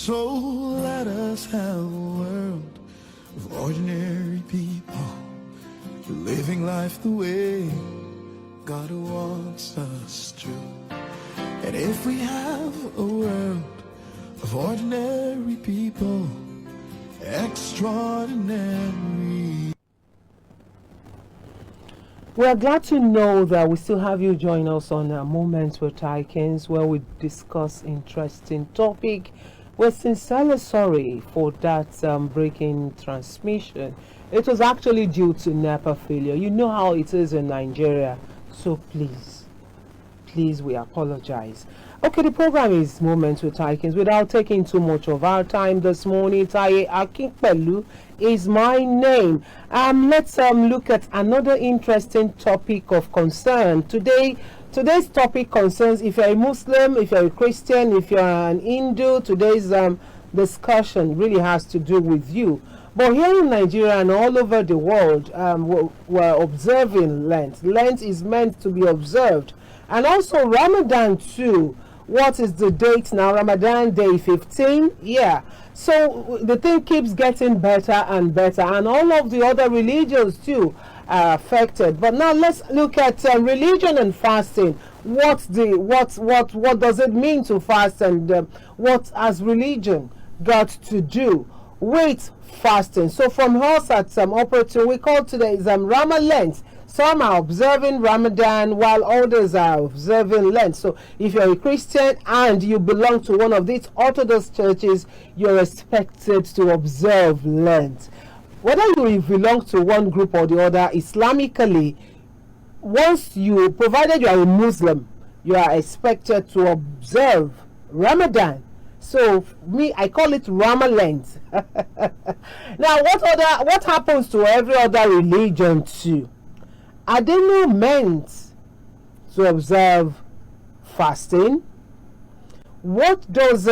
So let us have a world of ordinary people living life the way God wants us to. And if we have a world of ordinary people, extraordinary. We are glad to know that we still have you join us on Moments with Taikins, where we discuss interesting topic. We're sincerely sorry for that breaking transmission. It was actually due to NEPA failure. You know how it is in Nigeria. So please, we apologize. Okay, the program is Moments with Taikins. Without taking too much of our time this morning, Taye Akinpelu is my name. Let's look at another interesting topic of concern. Today's topic concerns if you're a Muslim, if you're a Christian, if you're an Hindu. Today's discussion really has to do with you. But here in Nigeria and all over the world, we're observing Lent. Lent is meant to be observed. And also Ramadan too. What is the date now? Ramadan day 15? Yeah. So the thing keeps getting better and better. And all of the other religions too are affected. But now let's look at religion and fasting. What does it mean to fast, and what has religion got to do with fasting? So from us at Operating, we call today is Lent. Some are observing Ramadan while others are observing Lent. So if you're a Christian and you belong to one of these Orthodox churches, you're expected to observe Lent. Whether you belong to one group or the other, Islamically, provided you are a Muslim, you are expected to observe Ramadan. So I call it Lent. Now, what happens to every other religion too? Are they not meant to observe fasting? What does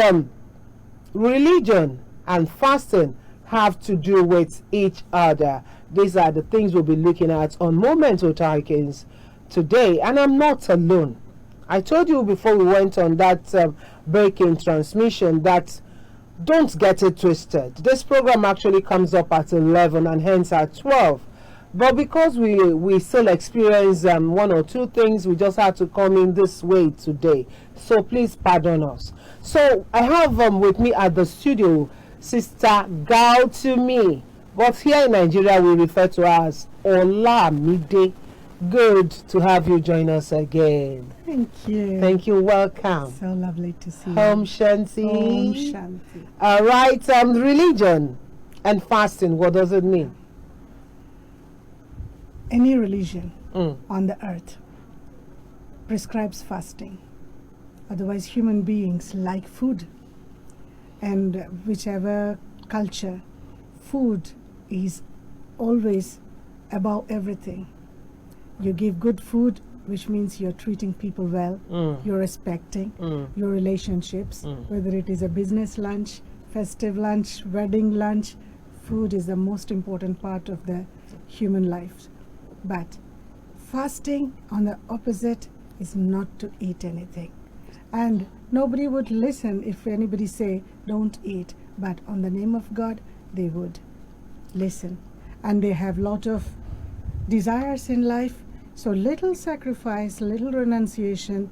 religion and fasting have to do with each other? These are the things we'll be looking at on Moments with Taikins today. And I'm not alone. I told you before we went on that breaking transmission that don't get it twisted. This program actually comes up at 11 and hence at 12. But because we still experience one or two things, we just had to come in this way today. So please pardon us. So I have with me at the studio Sister Gautumi, but here in Nigeria we refer to her as Olamide. Good to have you join us again. Thank you. Thank you. Welcome. So lovely to see you. Om Shanti. Om Shanti. All right. Religion and fasting. What does it mean? Any religion on the earth prescribes fasting. Otherwise, human beings like food. And whichever culture, food is always above everything. You give good food, which means you're treating people well, you're respecting your relationships, whether it is a business lunch, festive lunch, wedding lunch. Food is the most important part of the human life. But fasting, on the opposite, is not to eat anything. And nobody would listen if anybody say, don't eat. But on the name of God, they would listen. And they have lot of desires in life. So little sacrifice, little renunciation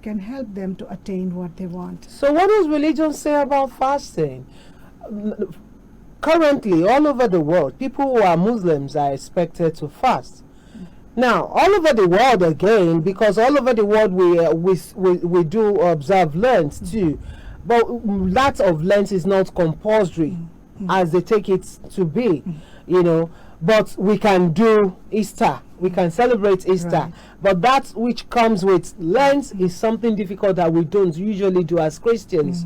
can help them to attain what they want. So what does religion say about fasting? Currently, all over the world, people who are Muslims are expected to fast. Now, all over the world again, because all over the world we do observe Lent too, but that of Lent is not compulsory as they take it to be, you know. But we can do Easter, we can celebrate Easter, right. But that which comes with Lent is something difficult that we don't usually do as Christians.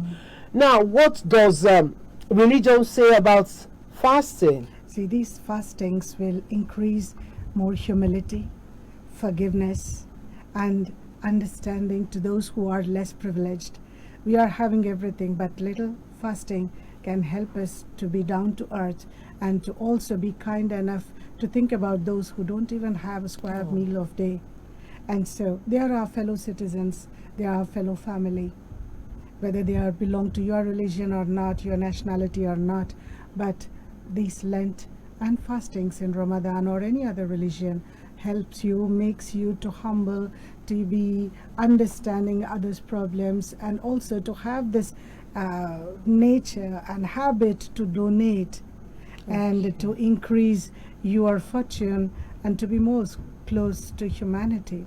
Now, what does religion say about fasting? See, these fastings will increase more humility, forgiveness, and understanding to those who are less privileged. We are having everything, but little fasting can help us to be down to earth and to also be kind enough to think about those who don't even have a square meal of day. And so they are our fellow citizens, they are our fellow family. whether they are belong to your religion or not, your nationality or not. But these Lent and fastings in Ramadan or any other religion helps you, makes you to humble, to be understanding others' problems, and also to have this nature and habit to donate and to increase your fortune and to be more close to humanity.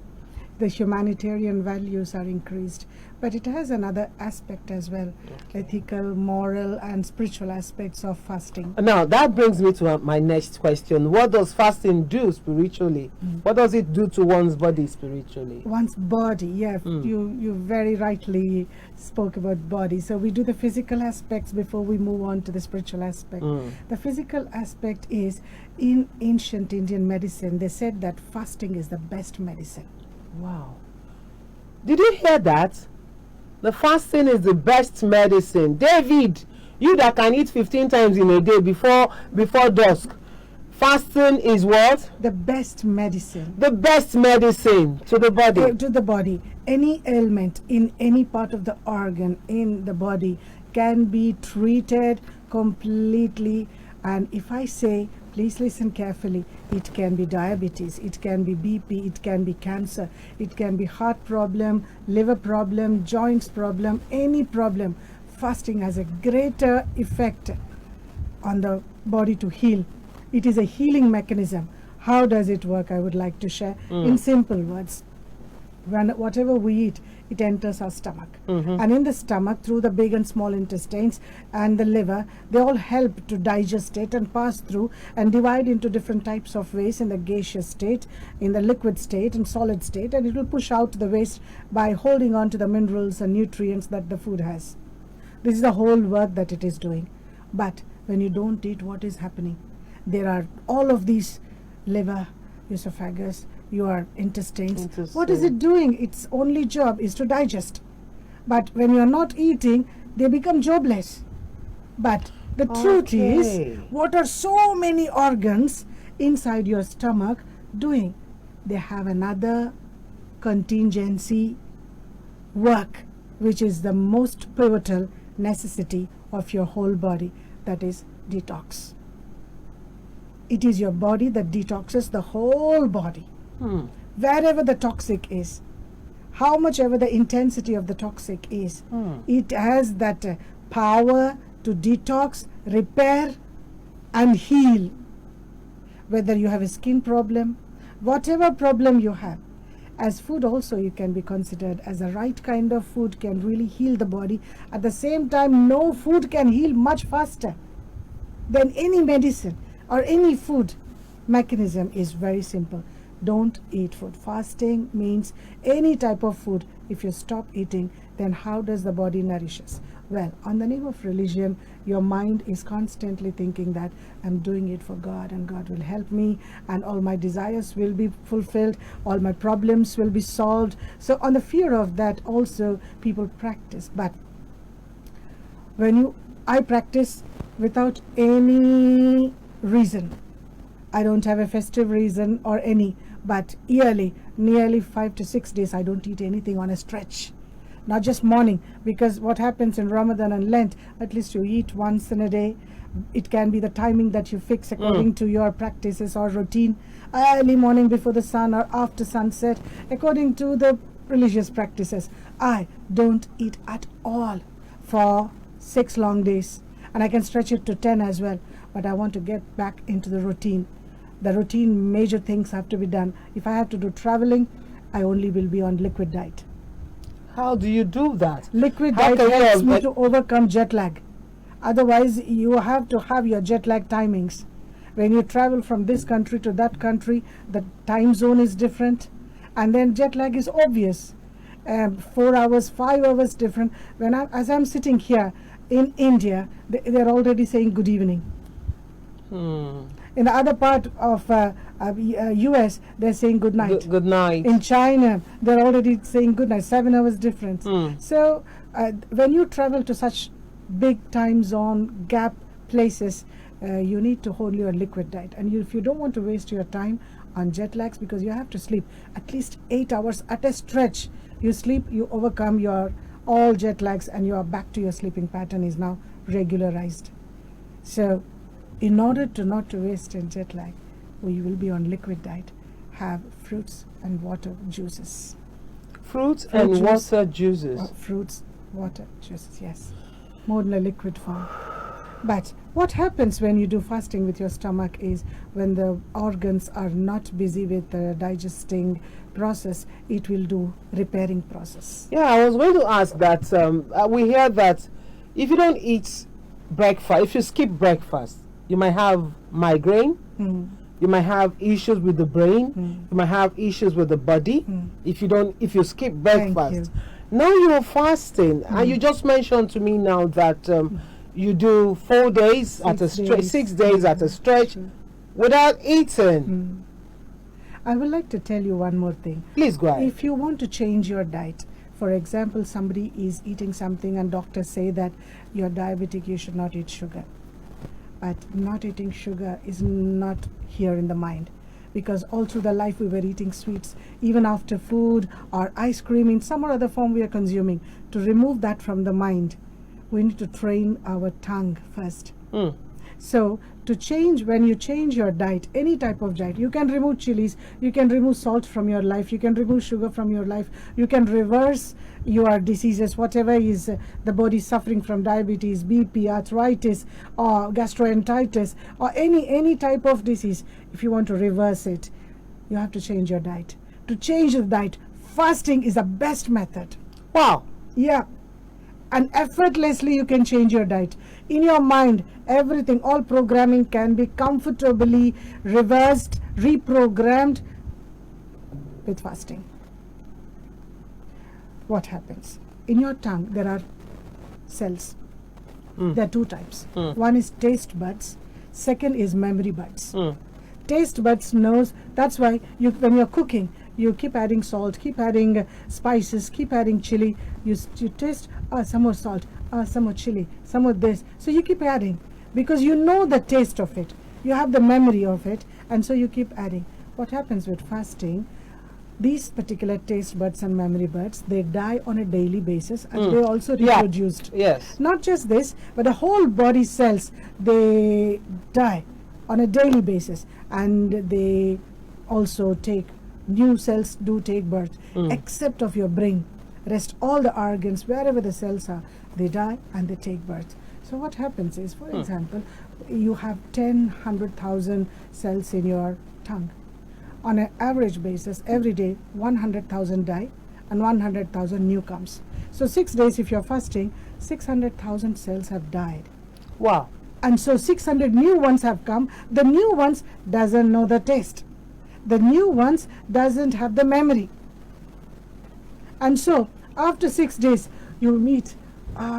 The humanitarian values are increased, but it has another aspect as well, ethical, moral and spiritual aspects of fasting. Now that brings me to my next question. What does fasting do spiritually? What does it do to one's body spiritually? One's body, you very rightly spoke about body. So we do the physical aspects before we move on to the spiritual aspect. The physical aspect is, in ancient Indian medicine, they said that fasting is the best medicine. Wow. Did you hear that? The fasting is the best medicine. David, you that can eat 15 times in a day before dusk, fasting is what? The best medicine. The best medicine to the body. To the body. Any ailment in any part of the organ in the body can be treated completely. And if I say, please listen carefully, it can be diabetes, it can be BP, it can be cancer, it can be heart problem, liver problem, joints problem, any problem. Fasting has a greater effect on the body to heal. It is a healing mechanism. How does it work? I would like to share in simple words. When whatever we eat, it enters our stomach, and in the stomach, through the big and small intestines and the liver, they all help to digest it and pass through and divide into different types of waste, in the gaseous state, in the liquid state and solid state, and it will push out the waste by holding on to the minerals and nutrients that the food has. This is the whole work that it is doing. But when you don't eat, what is happening? There are all of these: liver, esophagus, your intestines. What is it doing? Its only job is to digest. But when you are not eating, they become jobless. But the truth is, what are so many organs inside your stomach doing? They have another contingency work, which is the most pivotal necessity of your whole body, that is detox. It is your body that detoxes the whole body. Wherever the toxic is, how much ever the intensity of the toxic is, it has that power to detox, repair and heal. Whether you have a skin problem, whatever problem you have, as food also you can be considered as the right kind of food can really heal the body. At the same time, no food can heal much faster than any medicine or any food. Mechanism is very simple. Don't eat food. Fasting means any type of food. If you stop eating, then how does the body nourishes? Well, on the name of religion, your mind is constantly thinking that I'm doing it for God and God will help me and all my desires will be fulfilled, all my problems will be solved. So on the fear of that also people practice. But I practice without any reason. I don't have a festive reason or any, but yearly, nearly 5 to 6 days, I don't eat anything on a stretch. Not just morning, because what happens in Ramadan and Lent, at least you eat once in a day. It can be the timing that you fix according to your practices or routine. Early morning before the sun or after sunset, according to the religious practices. I don't eat at all for 6 long days. And I can stretch it to 10 as well. But I want to get back into the routine. The routine major things have to be done. If I have to do traveling, I only will be on liquid diet. How do you do that? Liquid diet helps me to overcome jet lag. Otherwise, you have to have your jet lag timings. When you travel from this country to that country, the time zone is different. And then jet lag is obvious. 4 hours, 5 hours different. As I'm sitting here in India, they're already saying good evening. In the other part of US, they're saying good night. Good night. In China, they're already saying good night. 7 hours difference. So when you travel to such big time zone gap places, you need to hold your liquid diet. And if you don't want to waste your time on jet lags, because you have to sleep at least 8 hours at a stretch. You sleep, you overcome all jet lags, and you are back to your sleeping pattern is now regularized. So in order to not to waste in jet lag, we will be on liquid diet. Have fruits and water juices. Fruits Fruit and juice. water juices. Fruits, water juices, yes. More in a liquid form. But what happens when you do fasting with your stomach is when the organs are not busy with the digesting process, it will do repairing process. Yeah, I was going to ask that. We hear that if you don't eat breakfast, if you skip breakfast, you might have migraine. You might have issues with the brain. You might have issues with the body. If you skip breakfast. Now you're fasting, and you just mentioned to me now that you do 4 days at a stretch, 6 days at a stretch, without eating. I would like to tell you one more thing. Please go ahead. If you want to change your diet, for example, somebody is eating something and doctors say that you're diabetic, you should not eat sugar. But not eating sugar is not here in the mind, because all through the life we were eating sweets, even after food or ice cream in some or other form we are consuming. To remove that from the mind, we need to train our tongue first. So to change, when you change your diet, any type of diet, you can remove chilies, you can remove salt from your life, you can remove sugar from your life, you can reverse your diseases, whatever is the body suffering from, diabetes, BP, arthritis, or gastroenteritis, or any type of disease. If you want to reverse it, you have to change your diet. To change the diet, fasting is the best method. Wow. Yeah. And effortlessly you can change your diet. In your mind, everything, all programming can be comfortably reversed, reprogrammed with fasting. What happens? In your tongue, there are cells. There are two types. One is taste buds. Second is memory buds. Taste buds knows, that's why when you're cooking, you keep adding salt, keep adding spices, keep adding chili. You taste, some more salt, some more chili, some more this. So you keep adding because you know the taste of it. You have the memory of it, and so you keep adding. What happens with fasting? These particular taste buds and memory buds, they die on a daily basis, and they also reproduced. Yes. Not just this, but the whole body cells, they die on a daily basis, and they also take, new cells do take birth, except of your brain. Rest all the organs, wherever the cells are, they die and they take birth. So what happens is, for example, you have 100,000 cells in your tongue. On an average basis, every day 100,000 die and 100,000 new comes. So 6 days if you're fasting, 600,000 cells have died. Wow. And so 600 new ones have come. The new ones doesn't know the taste. The new ones doesn't have the memory. And so after 6 days you meet,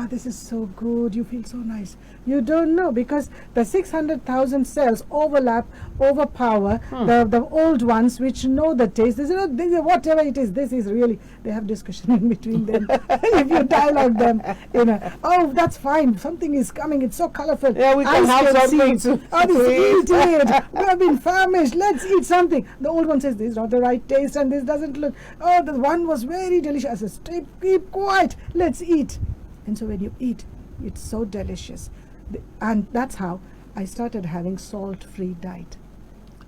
this is so good, you feel so nice. You don't know, because the 600,000 cells overpower the old ones which know the taste. They say, "Oh, whatever it is, this is really," they have discussion in between them. If you dialogue them, "Oh, that's fine, something is coming, it's so colorful. Yeah, we can have something to eat it. We have been famished, let's eat something." The old one says, "This is not the right taste and this doesn't look, oh, the one was very delicious." I said, "Keep quiet, let's eat." And so when you eat, it's so delicious. And that's how I started having salt-free diet.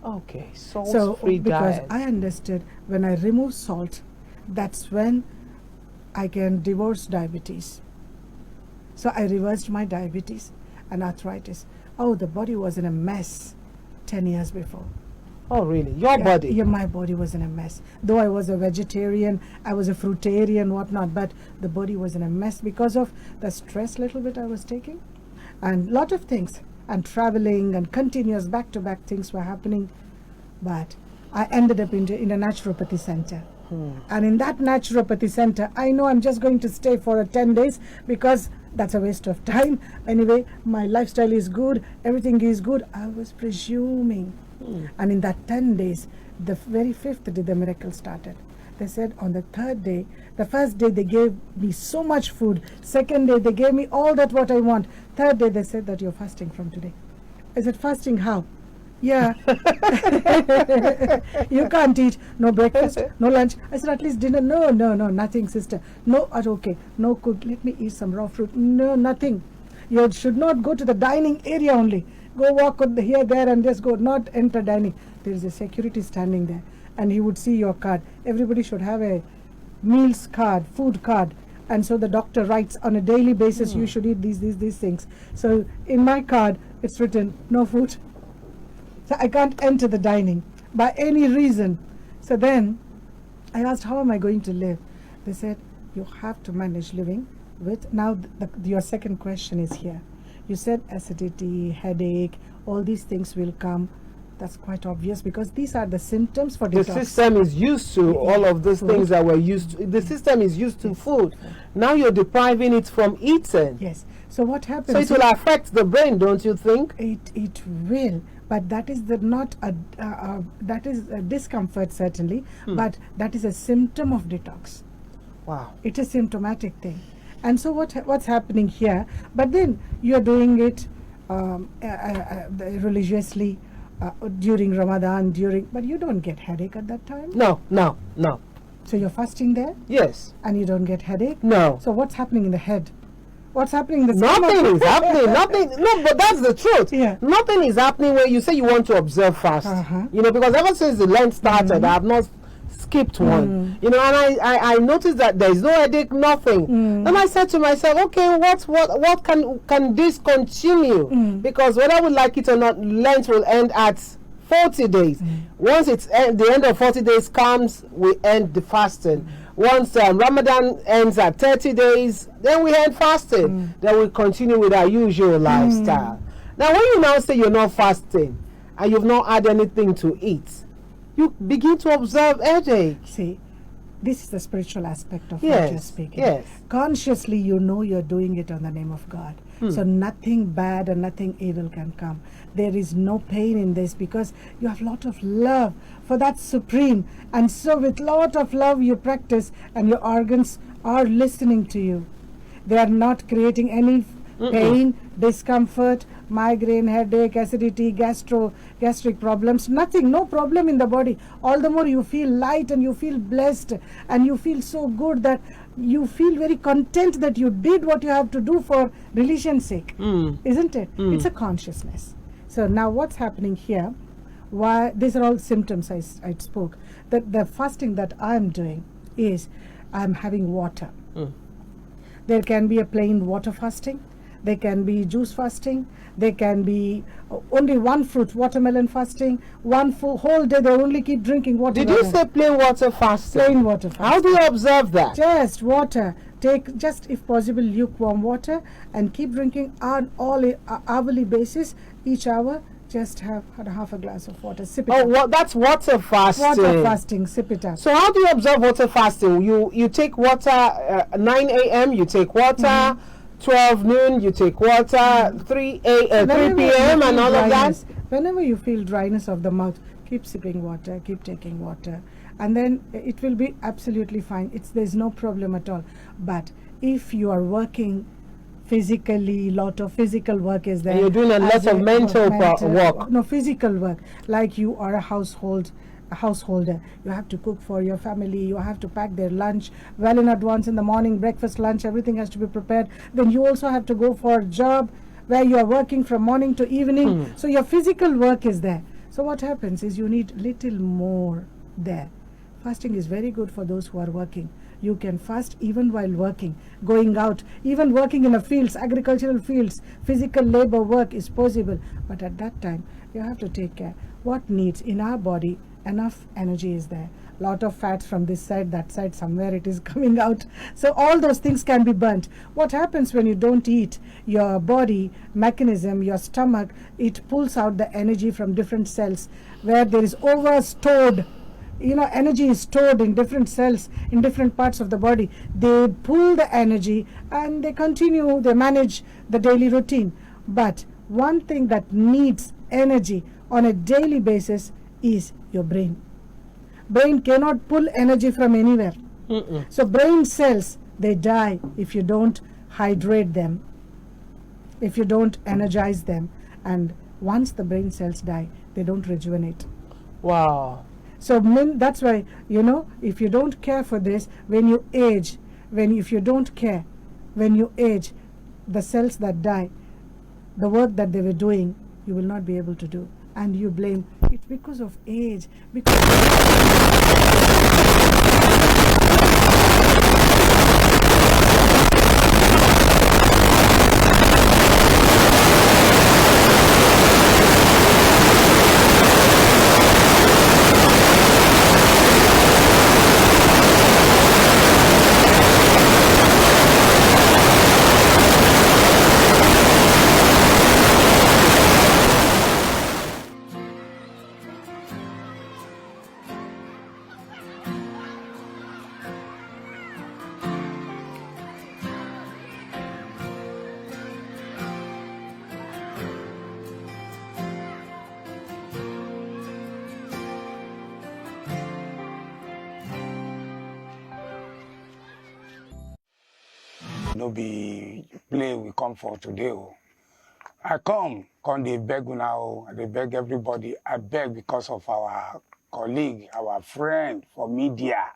Okay, salt-free diet. Because I understood when I remove salt, that's when I can divorce diabetes. So I reversed my diabetes and arthritis. Oh, the body was in a mess 10 years before. Oh, really? Your body? Yeah, my body was in a mess. Though I was a vegetarian, I was a fruitarian, whatnot, but the body was in a mess because of the stress little bit I was taking. And lot of things, and traveling and continuous back-to-back things were happening. But I ended up in a naturopathy center. And in that naturopathy center, I know I'm just going to stay for 10 days because that's a waste of time. Anyway, my lifestyle is good, everything is good. I was presuming. And in that 10 days, the very 5th day, the miracle started. They said on the 3rd day, the first day they gave me so much food. 2nd day, they gave me all that what I want. 3rd day, they said that you're fasting from today. I said, fasting how? Yeah. You can't eat. No breakfast, no lunch. I said, at least dinner. No, nothing, sister. No, okay. No cook. Let me eat some raw fruit. No, nothing. You should not go to the dining area only. Go walk here, there, and just go. Not enter dining. There is a security standing there, and he would see your card. Everybody should have a meals card, food card. And so the doctor writes on a daily basis, you should eat these things. So in my card, it's written, no food. So I can't enter the dining by any reason. So then I asked, how am I going to live? They said, you have to manage living with, now your second question is here. You said acidity, headache, all these things will come. That's quite obvious because these are the symptoms for detox. The system is used to all of those things that we're used to. The system is used to food. Now you're depriving it from eating. Yes. So what happens? So it will affect the brain, don't you think? It will. But that is not that is a discomfort certainly, but that is a symptom of detox. Wow. It's a symptomatic thing. And so what's happening here? But then you're doing it religiously during Ramadan, but you don't get headache at that time? No. So you're fasting there? Yes. And you don't get headache? No. So what's happening in the head? What's happening in the Nothing is happening. Nothing. No, but that's the truth. Yeah. Nothing is happening when you say you want to observe fast. You know, because ever since the Lent started, I have not skipped one. You know, and I noticed that there is no headache, nothing. Then I said to myself, okay, what can this continue? Because whether we like it or not, Lent will end at 40 days. Once the end of 40 days comes, we end the fasting. Once Ramadan ends at 30 days, then we end fasting. Then we continue with our usual lifestyle. Now, when you now say you're not fasting and you've not had anything to eat, you begin to observe headache. See, this is the spiritual aspect of Yes, what you're speaking. yes. Consciously, you know you're doing it on the name of God. So nothing bad and nothing evil can come. There is no pain in this because you have a lot of love for that supreme. And so with lot of love you practice and your organs are listening to you. They are not creating any pain, discomfort, migraine, headache, acidity, gastric problems, nothing, no problem in the body. All the more you feel light and you feel blessed and you feel so good that you feel very content that you did what you have to do for religion's sake, isn't it? It's a consciousness. So now what's happening here? Why these are all symptoms I spoke. That the fasting that I'm doing is I'm having water. There can be a plain water fasting. There can be juice fasting. There can be only one fruit, watermelon fasting. One whole day they only keep drinking water. Did you say plain water fasting? Plain water fasting. How do you observe that? Just water. Take just if possible lukewarm water and keep drinking on hourly basis. Each hour, just have half a glass of water. Sip it. Oh, that's water fasting. Water fasting. Sip it up. So how do you observe water fasting? You take water 9 a.m. You take water. 12 noon, you take water, 3 p.m. and all of that. Whenever you feel dryness of the mouth, keep sipping water, keep taking water, and then it will be absolutely fine. There's no problem at all. But if you are working physically, lot of physical work is there. And you're doing a lot of mental work. No, physical work. Like you are a householder, you have to cook for your family, you have to pack their lunch well in advance in the morning, breakfast, lunch, everything has to be prepared. Then you also have to go for a job where you are working from morning to evening. So your physical work is there. So what happens is you need little more there. Fasting is very good for those who are working. You can fast even while working, going out, even working in the fields, agricultural fields, physical labor work is possible. But at that time, you have to take care. What needs in our body, enough energy is there. Lot of fats from this side, that side, somewhere it is coming out. So all those things can be burnt. What happens when you don't eat? Your body mechanism, your stomach, it pulls out the energy from different cells where there is overstored. Energy is stored in different cells in different parts of the body. They pull the energy and they manage the daily routine. But one thing that needs energy on a daily basis is your brain. Brain cannot pull energy from anywhere. So brain cells, they die if you don't hydrate them, if you don't energize them. And once the brain cells die, they don't rejuvenate. Wow. So that's why, if you don't care for this, when you age, if you don't care, when you age, the cells that die, the work that they were doing, you will not be able to do. And you blame it's because of age. No be play we come for today. Oh. I come they beg now, they beg everybody. I beg because of our colleague, our friend for media.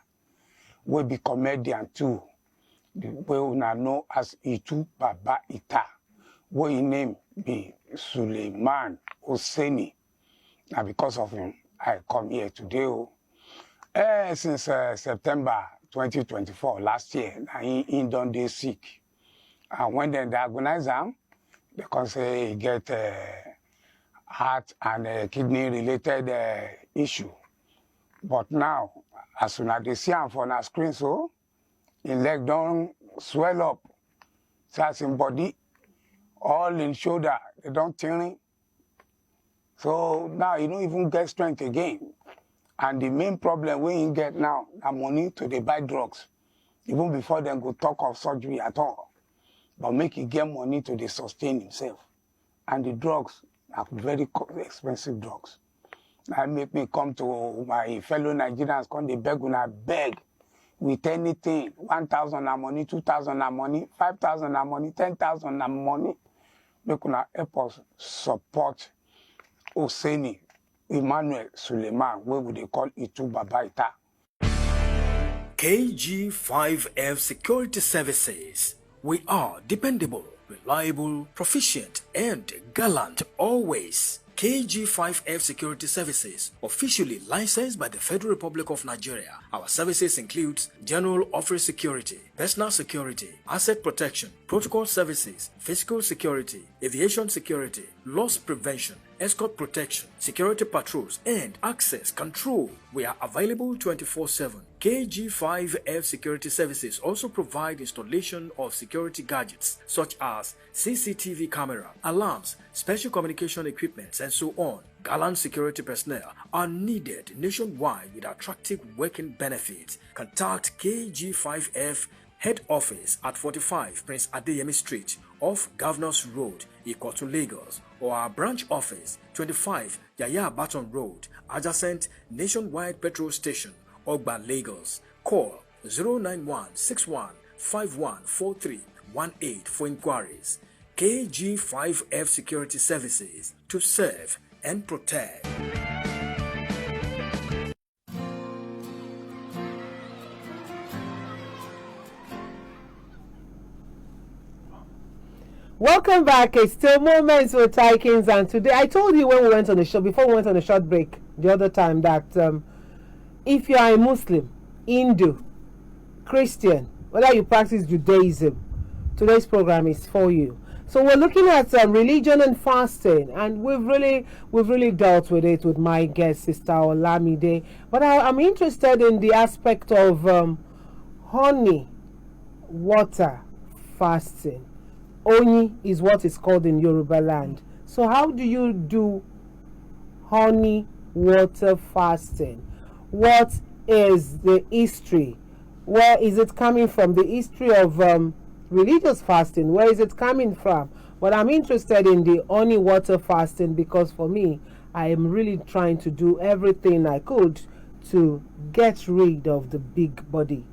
We be comedian too. We una know as Itu Baba Ita. What his name be Suleiman Hosseini. Now because of him, I come here today. Oh. Since September 2024, last year, he done dey sick. And when they diagnose him, they can say he get heart and kidney related issue. But now, as soon as they see him on our screen, so his leg don't swell up. So as in body, all in shoulder, they don't turn. So now he don't even get strength again. And the main problem we get now, the money to they buy drugs. Even before them go talk of surgery at all. But make he get money to they sustain himself. And the drugs are very expensive drugs. That make me come to my fellow Nigerians, come they beg una beg with anything. 1,000 na money, 2,000 na money, 5,000 na money, 10,000 na money. Make una help us support Hosseini Emmanuel Suleiman, what would they call Itu Baba Ita. KG5F Security Services. We are dependable, reliable, proficient, and gallant always. KG5F Security Services, officially licensed by the Federal Republic of Nigeria. Our services include general office security, personal security, asset protection, protocol services, physical security, aviation security, loss prevention, escort protection, security patrols, and access control. We are available 24/7. KG5F Security Services also provide installation of security gadgets such as CCTV camera, alarms, special communication equipment, and so on. Gallant security personnel are needed nationwide with attractive working benefits. Contact KG5F Head Office at 45 Prince Adeyemi Street off Governors Road, Ikotu, Lagos, or our branch office 25 Yaya Baton Road, adjacent Nationwide Petrol Station, Ogba, Lagos. Call 09161514318 for inquiries. KG5F Security Services, to serve and protect. Welcome back. It's still Moments with Taikins, and today I told you when we went on the show, before we went on a short break the other time, that if you are a Muslim, Hindu, Christian, whether you practice Judaism, today's program is for you. So we're looking at religion and fasting, and we've really dealt with it with my guest, Sister Olamide. But I'm interested in the aspect of honey water fasting. Oni is what is called in Yoruba land. So how do you do honey water fasting? What is the history? Where is it coming from? The history of religious fasting, where is it coming from? But I'm interested in the honey water fasting because for me, I am really trying to do everything I could to get rid of the big body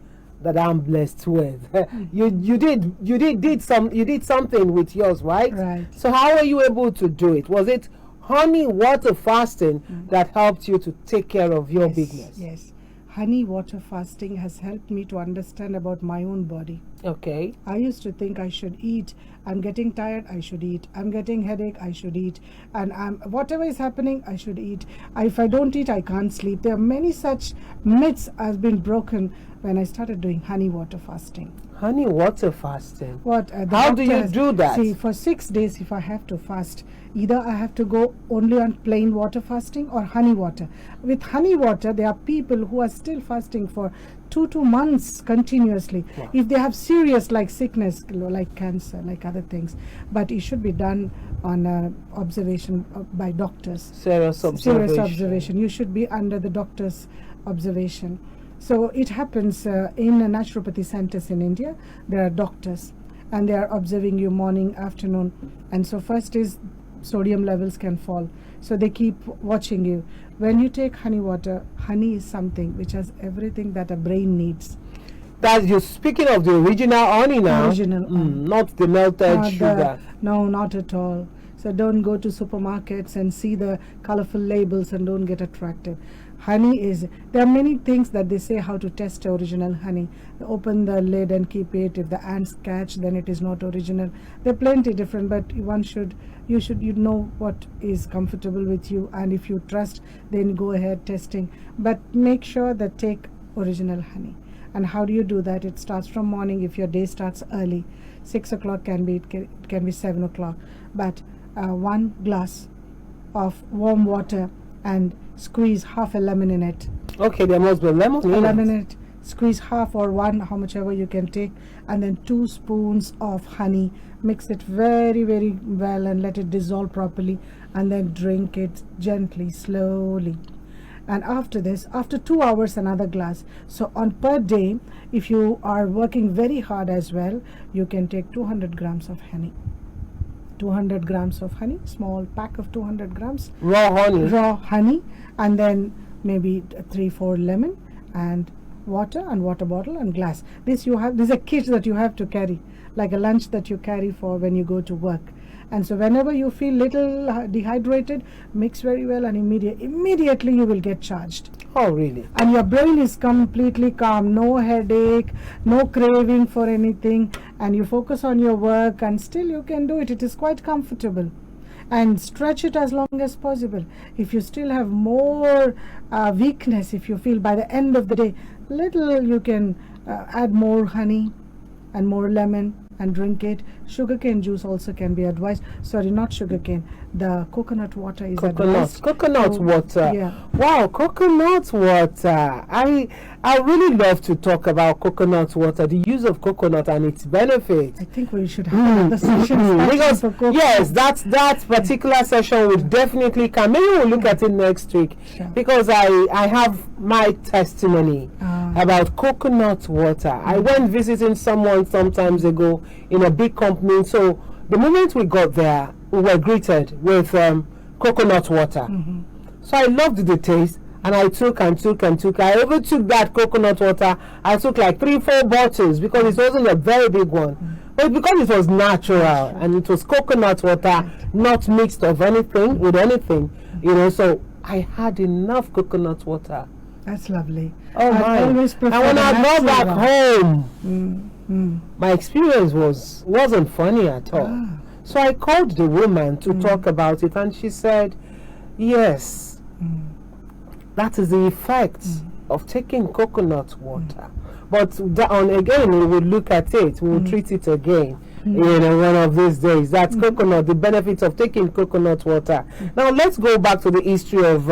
that I'm blessed with. you did something with yours, right? Right. So how were you able to do it? Was it honey water fasting that helped you to take care of your bigness. Yes. Honey water fasting has helped me to understand about my own body. Okay. I used to think I should eat. I'm getting tired, I should eat. I'm getting headache, I should eat. And whatever is happening, I should eat. If I don't eat, I can't sleep. There are many such myths has been broken when I started doing honey water fasting. Honey water fasting. What? How do you do that? See, for 6 days, if I have to fast, either I have to go only on plain water fasting or honey water. With honey water, there are people who are still fasting for 2 months continuously. Wow. If they have serious like sickness, like cancer, like other things, but it should be done on observation by doctors. Serious observation. Serious observation. You should be under the doctor's observation. So it happens in naturopathy centers in India. There are doctors and they are observing you morning, afternoon. And so first is sodium levels can fall. So they keep watching you. When you take honey water, honey is something which has everything that a brain needs. That you're speaking of the original honey now. Original honey. Not the melted sugar. No, not at all. So don't go to supermarkets and see the colorful labels and don't get attracted. Honey is, there are many things that they say how to test original honey. Open the lid and keep it. If the ants catch, then it is not original. There are plenty different, but you know what is comfortable with you, and if you trust, then go ahead testing. But make sure that take original honey. And how do you do that? It starts from morning. If your day starts early, 6 o'clock can be 7 o'clock. But 1 glass of warm water and squeeze half a lemon in it. Okay, there must be lemon in it. Squeeze half or 1, how much ever you can take, and then 2 spoons of honey. Mix it very, very well and let it dissolve properly, and then drink it gently, slowly. And after this, after 2 hours, another glass. So on per day, if you are working very hard as well, you can take 200 grams of honey. 200 grams of honey, small pack of 200 grams. Raw honey, and then maybe 3-4 lemon and water and water bottle and glass. This is a kit that you have to carry, like a lunch that you carry for when you go to work. And so whenever you feel little dehydrated, mix very well, and immediately you will get charged. Oh, really? And your brain is completely calm, no headache, no craving for anything, and you focus on your work and still you can do it. It is quite comfortable. And stretch it as long as possible. If you still have more weakness, if you feel by the end of the day, you can add more honey and more lemon and drink it. Sugarcane juice also can be advised. Sorry, not sugarcane. The coconut water is advised. Coconut water. Yeah. Wow, coconut water. I really love to talk about coconut water, the use of coconut and its benefits. I think we should have another session. Because yes, that particular session would definitely come. Maybe we'll look at it next week. Sure. Because I have my testimony about coconut water. I went visiting someone some times ago in a big company. So the moment we got there, we were greeted with coconut water. So I loved the taste, and I took. I overtook that coconut water. I took like 3-4 bottles because it wasn't a very big one. But because it was natural and it was coconut water, not mixed with anything, so I had enough coconut water. That's lovely. Oh my! And when I got back home, my experience wasn't funny at all. So I called the woman to talk about it, and she said, yes, that is the effect of taking coconut water. But again, we will look at it, we will treat it again. One of these days. That's coconut, the benefits of taking coconut water. Now let's go back to the history of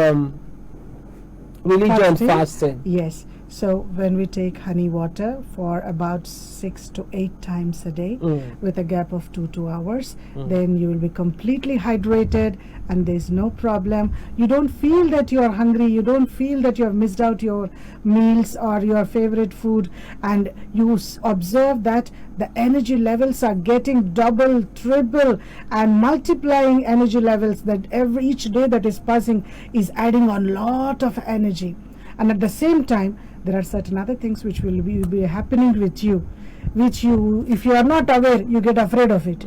religion fasting. Yes. So when we take honey water for about 6 to 8 times a day with a gap of 2 hours, then you will be completely hydrated and there's no problem. You don't feel that you are hungry. You don't feel that you have missed out your meals or your favorite food, and you observe that the energy levels are getting double, triple and multiplying energy levels, that each day that is passing is adding on lot of energy. And at the same time, there are certain other things which will be happening with you, which if you are not aware, you get afraid of it.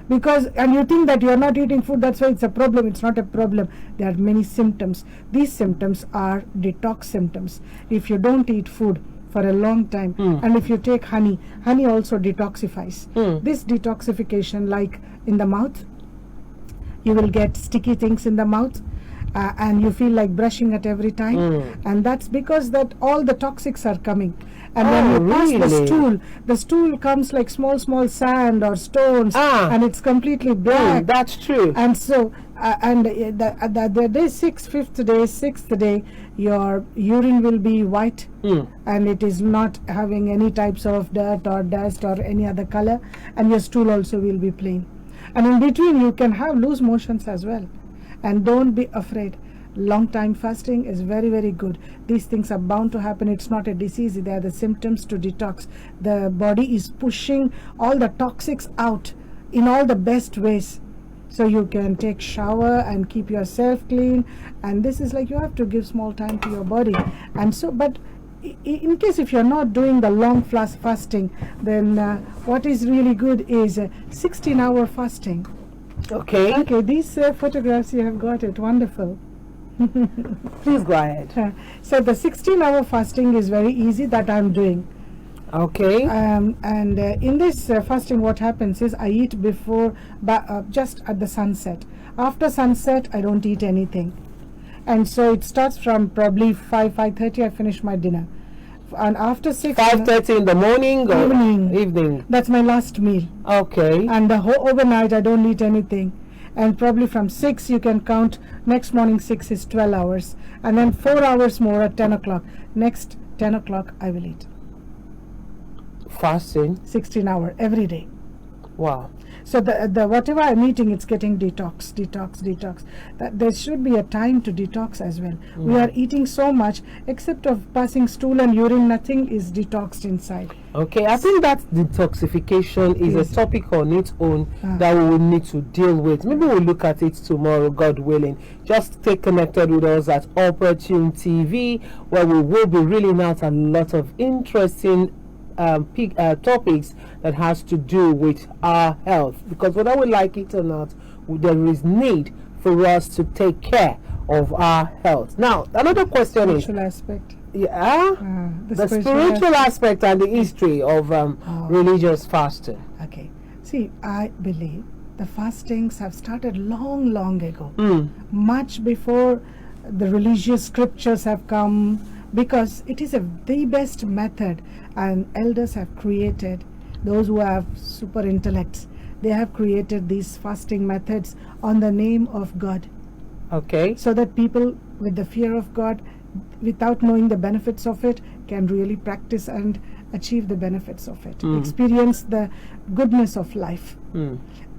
because, and you think that you are not eating food, that's why it's a problem. It's not a problem. There are many symptoms. These symptoms are detox symptoms. If you don't eat food for a long time, and if you take honey also detoxifies. This detoxification, like in the mouth, you will get sticky things in the mouth, and you feel like brushing at every time, and that's because that all the toxics are coming. And when you pass the stool comes like small sand or stones, and it's completely black. That's true. And so the day sixth day, your urine will be white, and it is not having any types of dirt or dust or any other color, and your stool also will be plain. And in between you can have loose motions as well. And don't be afraid. Long time fasting is very, very good. These things are bound to happen. It's not a disease. They are the symptoms to detox. The body is pushing all the toxics out in all the best ways. So you can take shower and keep yourself clean. And this is like, you have to give small time to your body. And so, but in case if you're not doing the long fasting, then what is really good is 16-hour fasting. Okay. Okay, these photographs you have got it. Wonderful. Please go ahead. So the 16-hour fasting is very easy, that I'm doing. Okay. And in this fasting, what happens is I eat before, just at the sunset. After sunset, I don't eat anything. And so it starts from probably 5:30. I finish my dinner. And after 6, 5:30 in the morning or evening. That's my last meal. Okay. And the whole overnight, I don't eat anything. And probably from 6 you can count, next morning 6 is 12 hours, and then 4 hours more at 10 o'clock. Next 10 o'clock I will eat. Fasting? 16-hour every day. Wow. So the whatever I'm eating, it's getting detox. That there should be a time to detox as well. We are eating so much, except of passing stool and urine, nothing is detoxed inside. Okay, I think that detoxification is a topic on its own that we will need to deal with. Maybe we'll look at it tomorrow, God willing. Just stay connected with us at Opportune TV, where we will be reeling out a lot of interesting topics that has to do with our health, because whether we like it or not, there is need for us to take care of our health. Now, another question is aspect. The spiritual aspect and the history of religious fasting. Okay, see, I believe the fastings have started long ago, much before the religious scriptures have come, because it is the best method, and elders have created, those who have super intellects, they have created these fasting methods on the name of God. Okay. So that people with the fear of God, without knowing the benefits of it, can really practice and achieve the benefits of it, experience the goodness of life,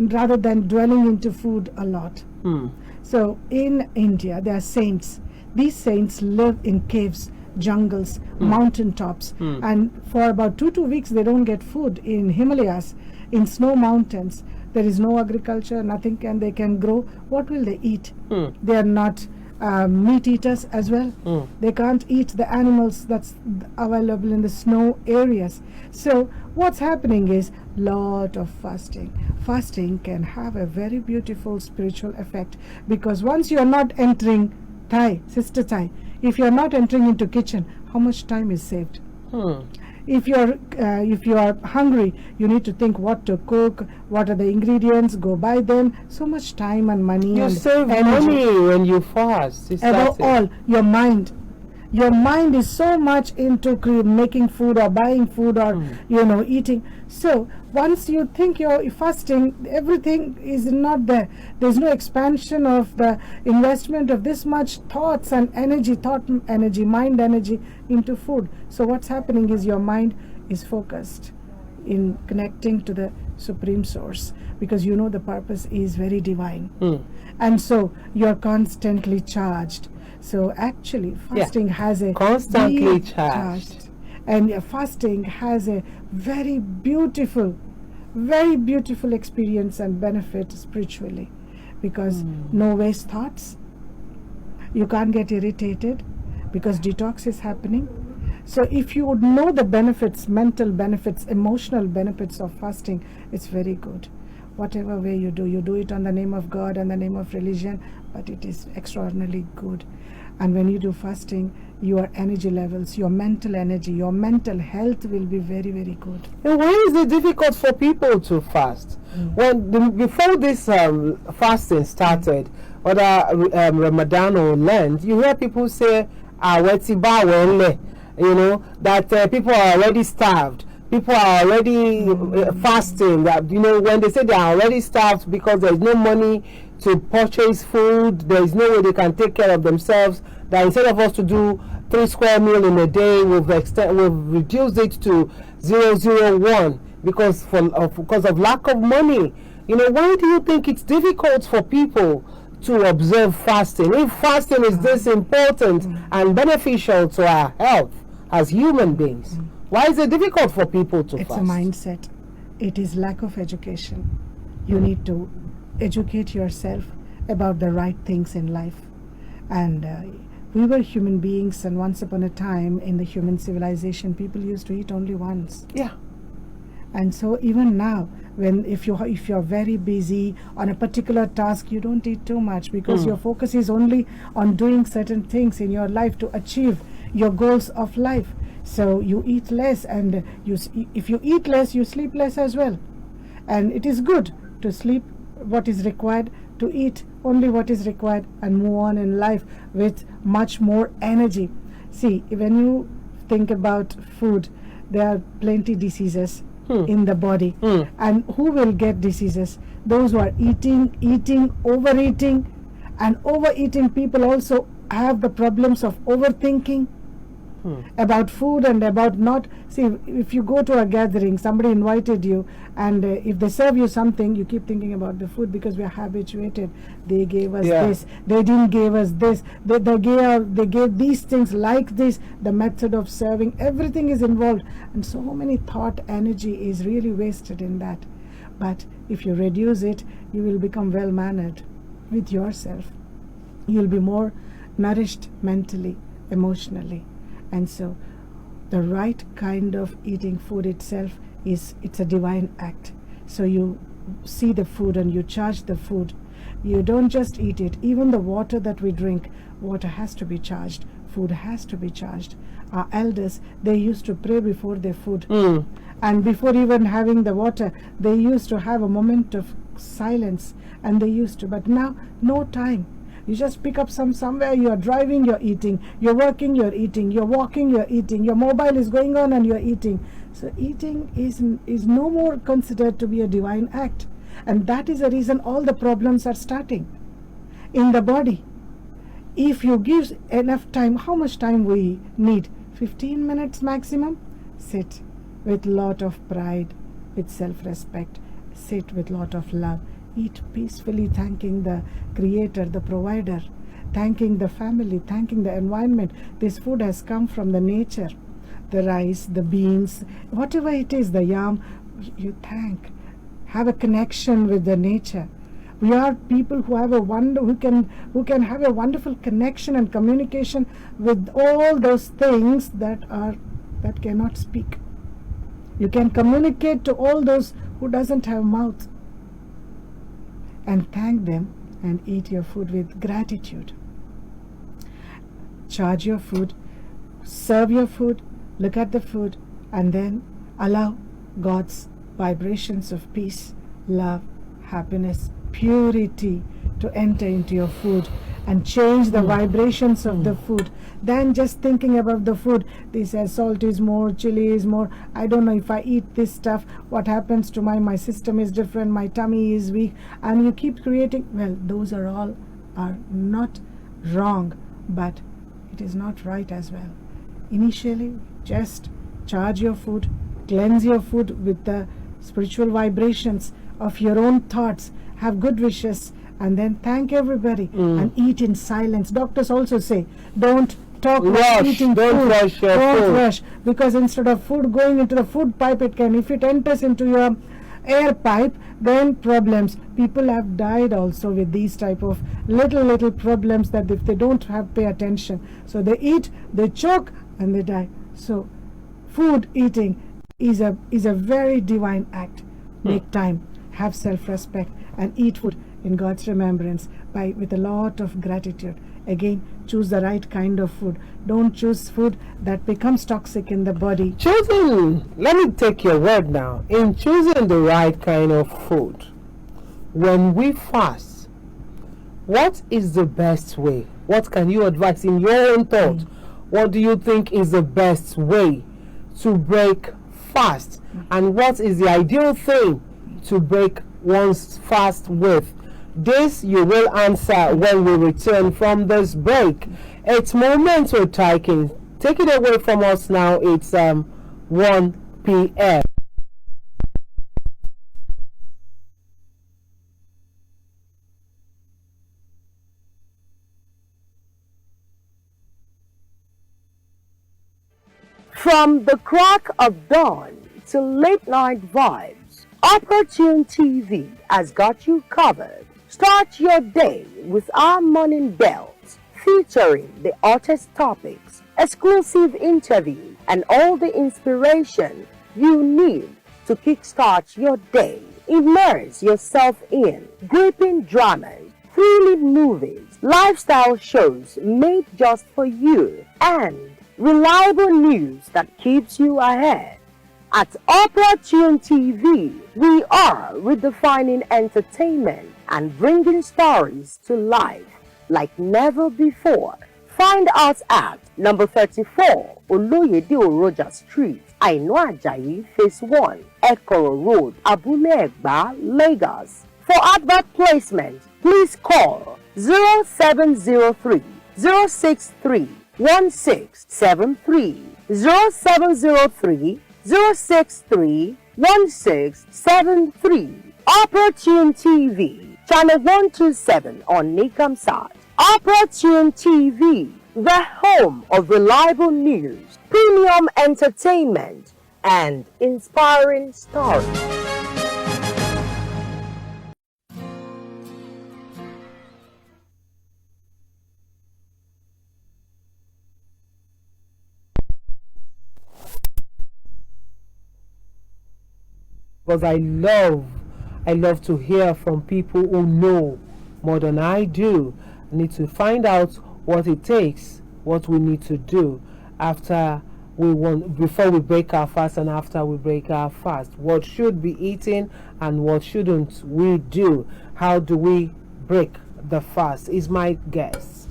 rather than dwelling into food a lot. So in India, there are saints. These saints live in caves, jungles, mountain tops, and for about 2 weeks they don't get food. In Himalayas, in snow mountains, there is no agriculture, nothing they can grow. What will they eat? They are not meat eaters as well. They can't eat the animals that's available in the snow areas. So what's happening is lot of fasting. Fasting can have a very beautiful spiritual effect, because once you are not entering Sister Thai, if you are not entering into kitchen, how much time is saved? If you are hungry, you need to think what to cook, what are the ingredients, go buy them. So much time and money. You and save energy. money when you fast. Above all, your mind. Your mind is so much into making food or buying food or eating. So once you think you're fasting, everything is not there. There's no expansion of the investment of this much thoughts and mind energy into food. So what's happening is your mind is focused in connecting to the supreme source, because the purpose is very divine, and so you're constantly charged. So actually fasting has a constantly charged, and fasting has a very beautiful experience and benefit spiritually, because no waste thoughts, you can't get irritated because detox is happening. So if you would know the benefits, mental benefits, emotional benefits of fasting, it's very good. whatever way you do it on the name of God and the name of religion, but it is extraordinarily good. And when you do fasting, your energy levels, your mental energy, your mental health will be very, very good. And why is it difficult for people to fast? Before this fasting started, whether Ramadan or Lent, you hear people say, you know, that people are already starved. People are already fasting. That, you know, when they say they are already starved because there is no money to purchase food, there is no way they can take care of themselves, that instead of us to do 3 square meal in a day, we've reduced it to 001 because of lack of money. You know, why do you think it's difficult for people to observe fasting? If fasting is this important and beneficial to our health as human beings, why is it difficult for people to fast? It's a mindset. It is lack of education. You need to educate yourself about the right things in life. And we were human beings, and once upon a time in the human civilization, people used to eat only once. Yeah. And so even now, if you're very busy on a particular task, you don't eat too much, because your focus is only on doing certain things in your life to achieve your goals of life. So you eat less, and if you eat less, you sleep less as well. And it is good to sleep what is required, to eat only what is required, and move on in life with much more energy. See, when you think about food, there are plenty diseases in the body. And who will get diseases? Those who are eating, overeating. And overeating people also have the problems of overthinking about food and about not. See, if you go to a gathering, somebody invited you, and if they serve you something, you keep thinking about the food, because we are habituated. They gave us this, they didn't give us this, they gave these things like this, the method of serving, everything is involved, and so many thought energy is really wasted in that. But if you reduce it, you will become well mannered with yourself. You'll be more nourished mentally, emotionally. And so the right kind of eating food itself it's a divine act. So you see the food and you charge the food. You don't just eat it. Even the water that we drink, water has to be charged. Food has to be charged. Our elders, they used to pray before their food. And before even having the water, they used to have a moment of silence, and they used to. But now, no time. You just pick up somewhere, you are driving, you're eating, you're working, you're eating, you're walking, you're eating, your mobile is going on and you're eating. So eating is no more considered to be a divine act. And that is the reason all the problems are starting in the body. If you give enough time, how much time we need? 15 minutes maximum? Sit with lot of pride, with self-respect, sit with lot of love. Eat peacefully, thanking the creator, the provider, thanking the family, thanking the environment. This food has come from the nature. The rice, the beans, whatever it is, the yam, you thank. Have a connection with the nature. We are people who have who can have a wonderful connection and communication with all those things that cannot speak. You can communicate to all those who doesn't have mouth. And thank them and eat your food with gratitude. Charge your food, serve your food, look at the food, and then allow God's vibrations of peace, love, happiness, purity to enter into your food and change the vibrations of the food. Then just thinking about the food, this says salt is more, chili is more, I don't know, if I eat this stuff, what happens to my system is different, my tummy is weak, and you keep creating. Well, those are not wrong, but it is not right as well. Initially, just charge your food, cleanse your food with the spiritual vibrations of your own thoughts, have good wishes, and then thank everybody and eat in silence. Doctors also say, don't talk while eating food. Don't rush, because instead of food going into the food pipe, if it enters into your air pipe, then problems. People have died also with these type of little problems, that if they don't pay attention, so they eat, they choke, and they die. So food eating is a very divine act. Make time. have self-respect, and eat food in God's remembrance with a lot of gratitude. Again, choose the right kind of food. Don't choose food that becomes toxic in the body. Let me take your word now. In choosing the right kind of food, when we fast, what is the best way? What can you advise in your own thought? What do you think is the best way to break fast? And what is the ideal thing to break one's fast with? This you will answer when we return from this break. It's Moments with Taikins. Take it away from us now. It's 1 p.m. From the crack of dawn to late night vibes, Opportune TV has got you covered. Start your day with our morning bells, featuring the hottest topics, exclusive interviews, and all the inspiration you need to kickstart your day. Immerse yourself in gripping dramas, thrilling movies, lifestyle shows made just for you, and reliable news that keeps you ahead. At Opportune TV, we are redefining entertainment and bringing stories to life like never before. Find us at number 34 Oloyede Oroja Street, Aino Ajayi, Phase 1, Ekoro Road, Abule Egba, Lagos. For advert placement, please call 0703 063 1673, 0703 063 1673. Opportune TV, channel 127 on Nikamsat. Opportune TV, the home of reliable news, premium entertainment, and inspiring stories. Because I love to hear from people who know more than I do. I need to find out what it takes, what we need to do before we break our fast and after we break our fast. What should be eaten and what shouldn't we do? How do we break the fast is my guess.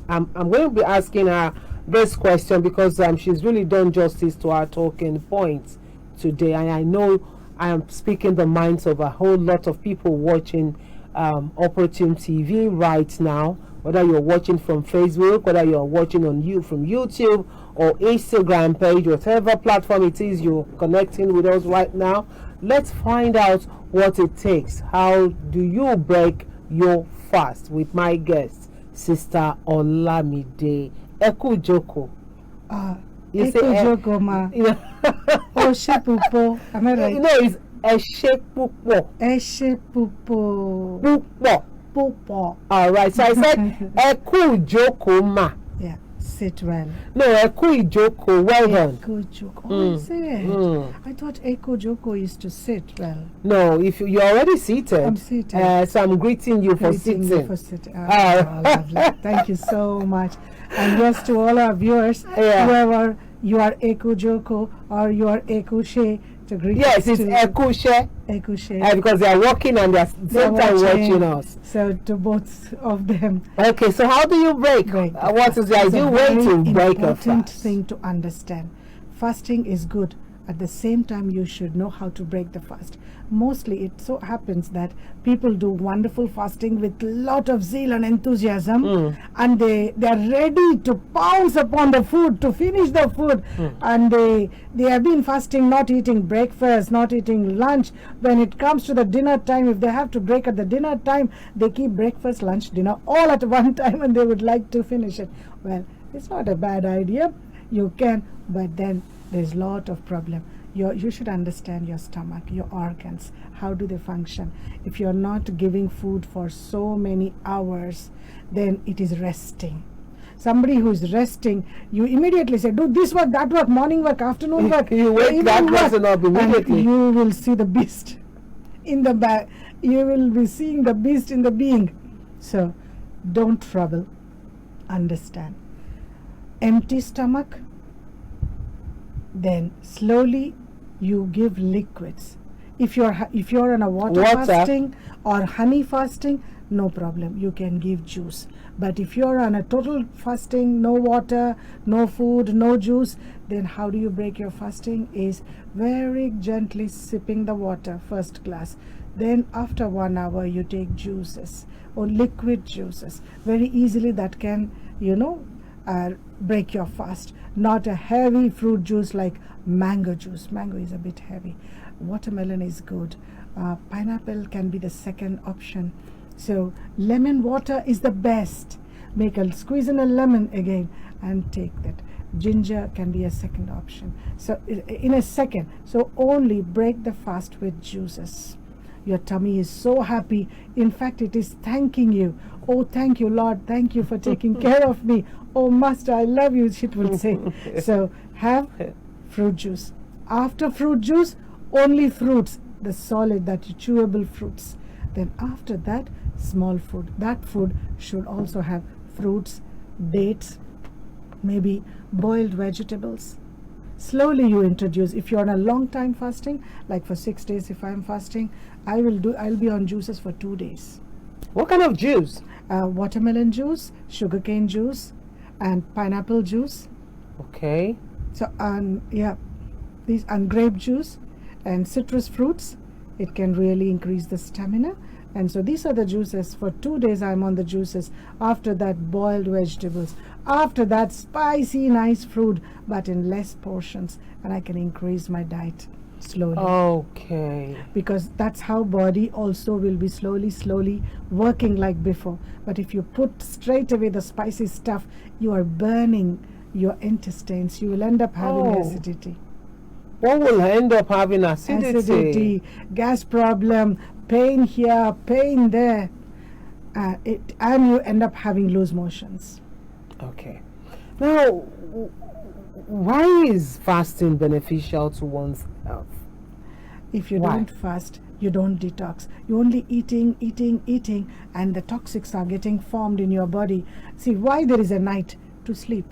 I'm going to be asking her this question because she's really done justice to our talking points today, and I know I am speaking the minds of a whole lot of people watching Opportune TV right now, whether you're watching from Facebook, whether you're watching from YouTube or Instagram page, whatever platform it is you're connecting with us right now. Let's find out what it takes. How do you break your fast? With my guest, Sister Olamide Ekujoko. You say Ekujoko, ma. Oshepupo. Am I right? You know, it's Eshepupo. Eshepupo. Pupo. Pupo. All right. So I said Ekujoko, ma. Yeah. Sit well. No, Ekujoko. Well done. Ekujoko. Oh, is it? I thought Ekujoko is to sit well. No, if you're already seated. I'm seated. So I'm greeting you for sitting. Lovely. Thank you so much. And yes, to all our viewers, whoever you are Ekujoko or you are Ekushe, to greet yes, it's Ekushe. Ekushe. Because they are working and they're same time watching us. So to both of them. Okay, so how do you break? What is the ideal way to break a fast? Important thing to understand. Fasting is good. At the same time, you should know how to break the fast. Mostly, it so happens that people do wonderful fasting with lot of zeal and enthusiasm, and they are ready to pounce upon the food, to finish the food, and they have been fasting, not eating breakfast, not eating lunch. When it comes to the dinner time, if they have to break at the dinner time, they keep breakfast, lunch, dinner all at one time, and they would like to finish it. Well, it's not a bad idea. You can, but then there's a lot of problem. You should understand your stomach, your organs, how do they function. If you're not giving food for so many hours, then it is resting. Somebody who is resting, you immediately say, do this work, that work, morning work, afternoon work. You wake that person up immediately. And you will see the beast in the back. You will be seeing the beast in the being. So don't trouble. Understand. Empty stomach. Then slowly you give liquids. If you're on a water fasting or honey fasting, no problem, you can give juice. But if you're on a total fasting, no water, no food, no juice, then how do you break your fasting? Is very gently sipping the water, first glass. Then after 1 hour you take juices or liquid juices. Very easily that can, break your fast. Not a heavy fruit juice like mango juice. Mango is a bit heavy. Watermelon is good. Pineapple can be the second option. So lemon water is the best. Squeeze in a lemon again and take that. Ginger can be a second option. So in a second. So only break the fast with juices. Your tummy is so happy. In fact, it is thanking you. Oh, thank you, Lord. Thank you for taking care of me. Oh, Master, I love you, it will say. So have fruit juice. After fruit juice, only fruits, the solid, that chewable fruits. Then after that, small food. That food should also have fruits, dates, maybe boiled vegetables. Slowly you introduce. If you're on a long time fasting, like for 6 days, if I'm fasting, I'll be on juices for 2 days. What kind of juice? Watermelon juice, sugarcane juice, and pineapple juice. Okay. So these and grape juice and citrus fruits. It can really increase the stamina. And so these are the juices. For 2 days I'm on the juices. After that, boiled vegetables. After that, spicy, nice food, but in less portions. And I can increase my diet slowly. Okay. Because that's how body also will be slowly working like before. But if you put straight away the spicy stuff, you are burning your intestines. You will end up having acidity. What will end up having acidity? Gas problem, pain here, pain there, and you end up having loose motions. Okay. Now, why is fasting beneficial to one's health? If you don't fast, you don't detox. You're only eating, and the toxics are getting formed in your body. See, why there is a night? To sleep.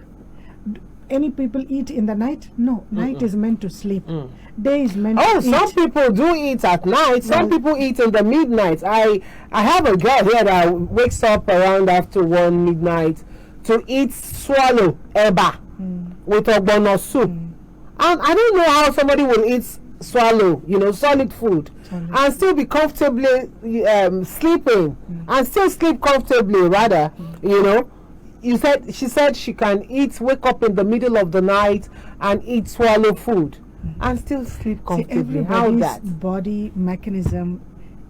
Any people eat in the night? No. Night is meant to sleep. Day is meant to eat. Some people do eat at night. Some people eat in the midnight. I have a girl here that wakes up around after 1 midnight to eat swallow eba with ogbono soup. And I don't know how somebody will eat swallow, solid food, and still be comfortably sleeping, and still sleep comfortably, rather, She said she can wake up in the middle of the night and eat swallow food and still sleep comfortably. How that? Body mechanism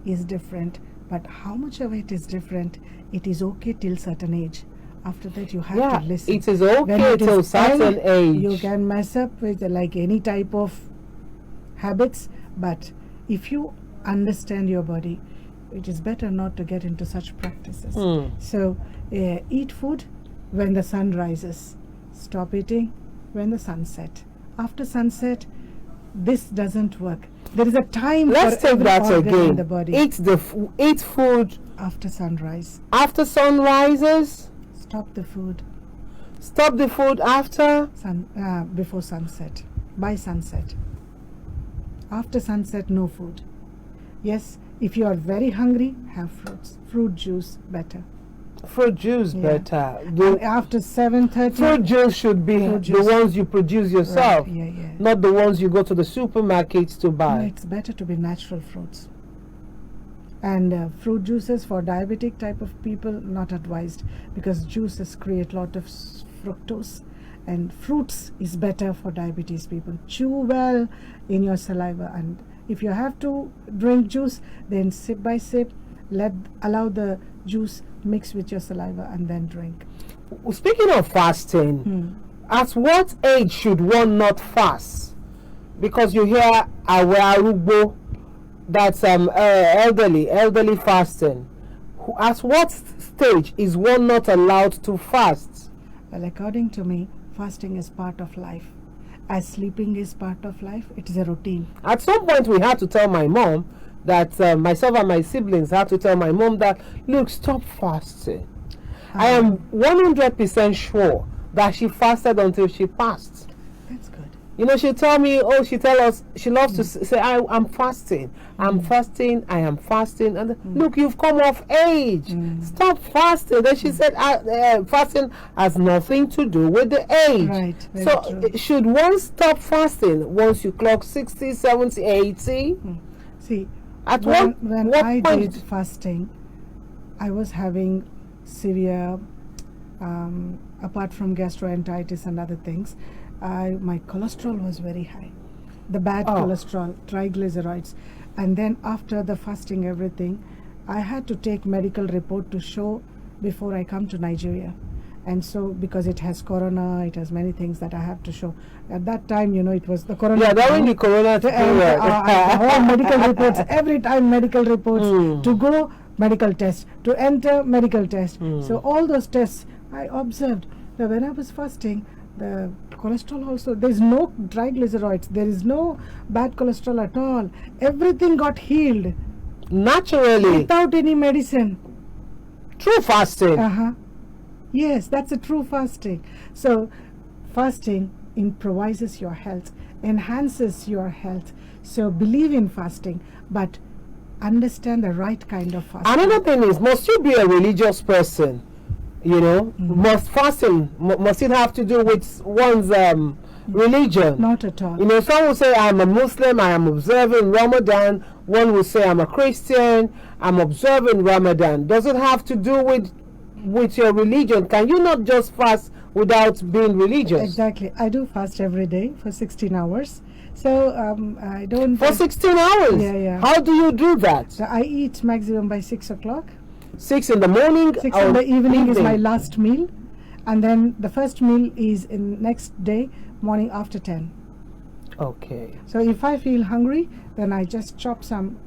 is different, but how much of it is different? It is okay till certain age. After that, you have to listen. It is okay till certain age. You can mess up with like any type of habits, but if you understand your body, it is better not to get into such practices. So eat food when the sun rises. Stop eating when the sun sets. After sunset, this doesn't work. There is a time. Let's for take that again. In the body. Eat food after sunrise. After sun rises. Stop the food. Stop the food after before sunset. By sunset. After sunset, no food. Yes, if you are very hungry, have fruits. Fruit juice better. Fruit juice better. And after 7:30, fruit juice should be the ones you produce yourself, right. Not the ones you go to the supermarket to buy. No, it's better to be natural fruits. And fruit juices for diabetic type of people, not advised, because juices create a lot of fructose, and fruits is better for diabetes people. Chew well in your saliva, and if you have to drink juice, then sip by sip, allow the juice mix with your saliva and then drink. Speaking of fasting, at what age should one not fast? Because you hear awe, that's elderly fasting. At what stage is one not allowed to fast? Well, according to me, fasting is part of life. As sleeping is part of life, it is a routine. At some point we had to tell my mom that myself and my siblings had to tell my mom that, look, stop fasting. I am 100% sure that she fasted until she passed. That's good. You know, she'll tell me, she tell us, she loves to say, I'm fasting. I'm fasting, I am fasting. And look, you've come off age. Stop fasting. Then she said, fasting has nothing to do with the age. Right, very So true. should one stop fasting once you clock 60, 70, 80? See, At when what I point? did fasting, I was having severe, apart from gastroenteritis and other things, my cholesterol was very high. The bad cholesterol, triglycerides. And then after the fasting, everything, I had to take medical report to show before I come to Nigeria. And so, because it has corona, it has many things that I have to show. At that time, it was the corona. Yeah, during the corona period. The whole medical reports, every time medical reports, to go, medical test, to enter, medical test. So all those tests, I observed that when I was fasting, the cholesterol also, there is no triglycerides, there is no bad cholesterol at all. Everything got healed Naturally. without any medicine. True fasting. Yes, that's a true fasting. So fasting improvises your health, enhances your health. So believe in fasting, but understand the right kind of fasting. Another thing is, must you be a religious person? Must fasting, must it have to do with one's religion? Not at all. Some will say, I'm a Muslim, I am observing Ramadan. One will say, I'm a Christian, I'm observing Ramadan. Does it have to do with your religion? Can you not just fast without being religious? Exactly. I do fast every day for 16 hours. So I don't... For 16 hours? Yeah. How do you do that? So I eat maximum by 6 o'clock. 6 in the morning? 6 in the evening is my last meal. And then the first meal is in next day, morning after 10. Okay. So if I feel hungry, then I just chop some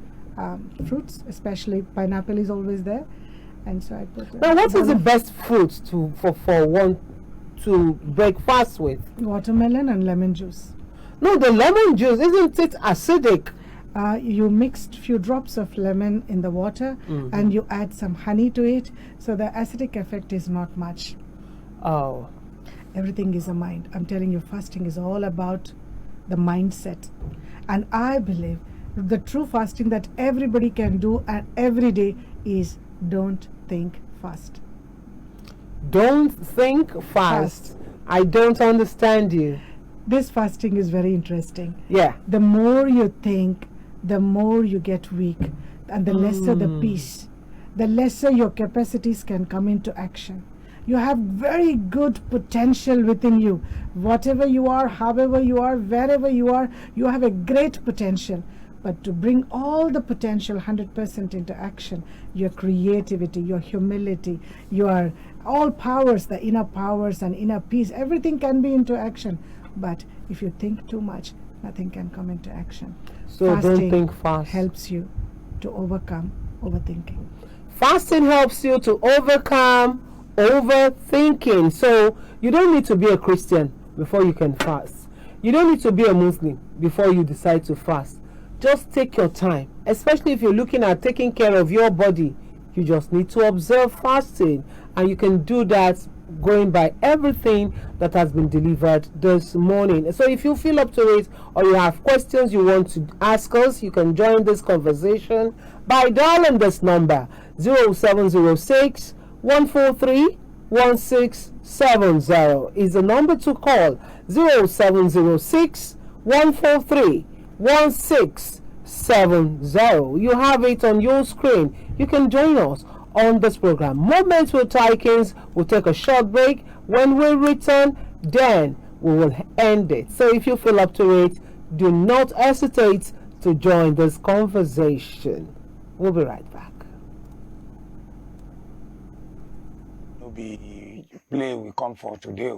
fruits, especially pineapple is always there. And so I put... Now, what is the best fruit for one to break fast with? Watermelon and lemon juice. No, the lemon juice, isn't it acidic? You mixed few drops of lemon in the water and you add some honey to it. So the acidic effect is not much. Oh. Everything is a mind. I'm telling you, fasting is all about the mindset. And I believe the true fasting that everybody can do and every day is don't think fast. Don't think fast. I don't understand you. This fasting is very interesting. Yeah. The more you think, the more you get weak, and the lesser the peace, the lesser your capacities can come into action. You have very good potential within you. Whatever you are, however you are, wherever you are, you have a great potential. But to bring all the potential 100% into action, your creativity, your humility, your all powers, the inner powers and inner peace, everything can be into action. But if you think too much, nothing can come into action. So don't think fast. Helps you to overcome overthinking. Fasting helps you to overcome overthinking. So you don't need to be a Christian before you can fast. You don't need to be a Muslim before you decide to fast. Just take your time, especially if you're looking at taking care of your body. You just need to observe fasting, and you can do that going by everything that has been delivered this morning. So if you feel up to it or you have questions you want to ask us, you can join this conversation by dialing this number 0706 143 1670 is the number to call. 0706 143 1670. You have it on your screen. You can join us on this program. Moments with Taikins. We'll take a short break. When we return, then we will end it. So if you feel up to it, do not hesitate to join this conversation. We'll be right back. No be play we come for today.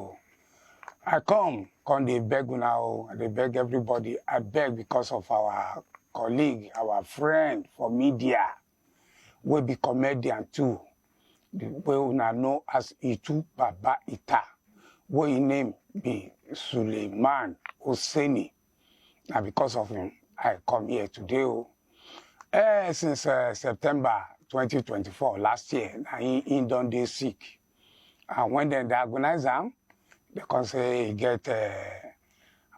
I come they beg now. They beg everybody. I beg because of our colleague, our friend for media. We be comedian too. We una know as Itu Baba Ita. What his name be Suleiman Hosseini. Now because of him, I come here today. Since September 2024, last year, he done dey sick. And when they diagnose him, they can say he get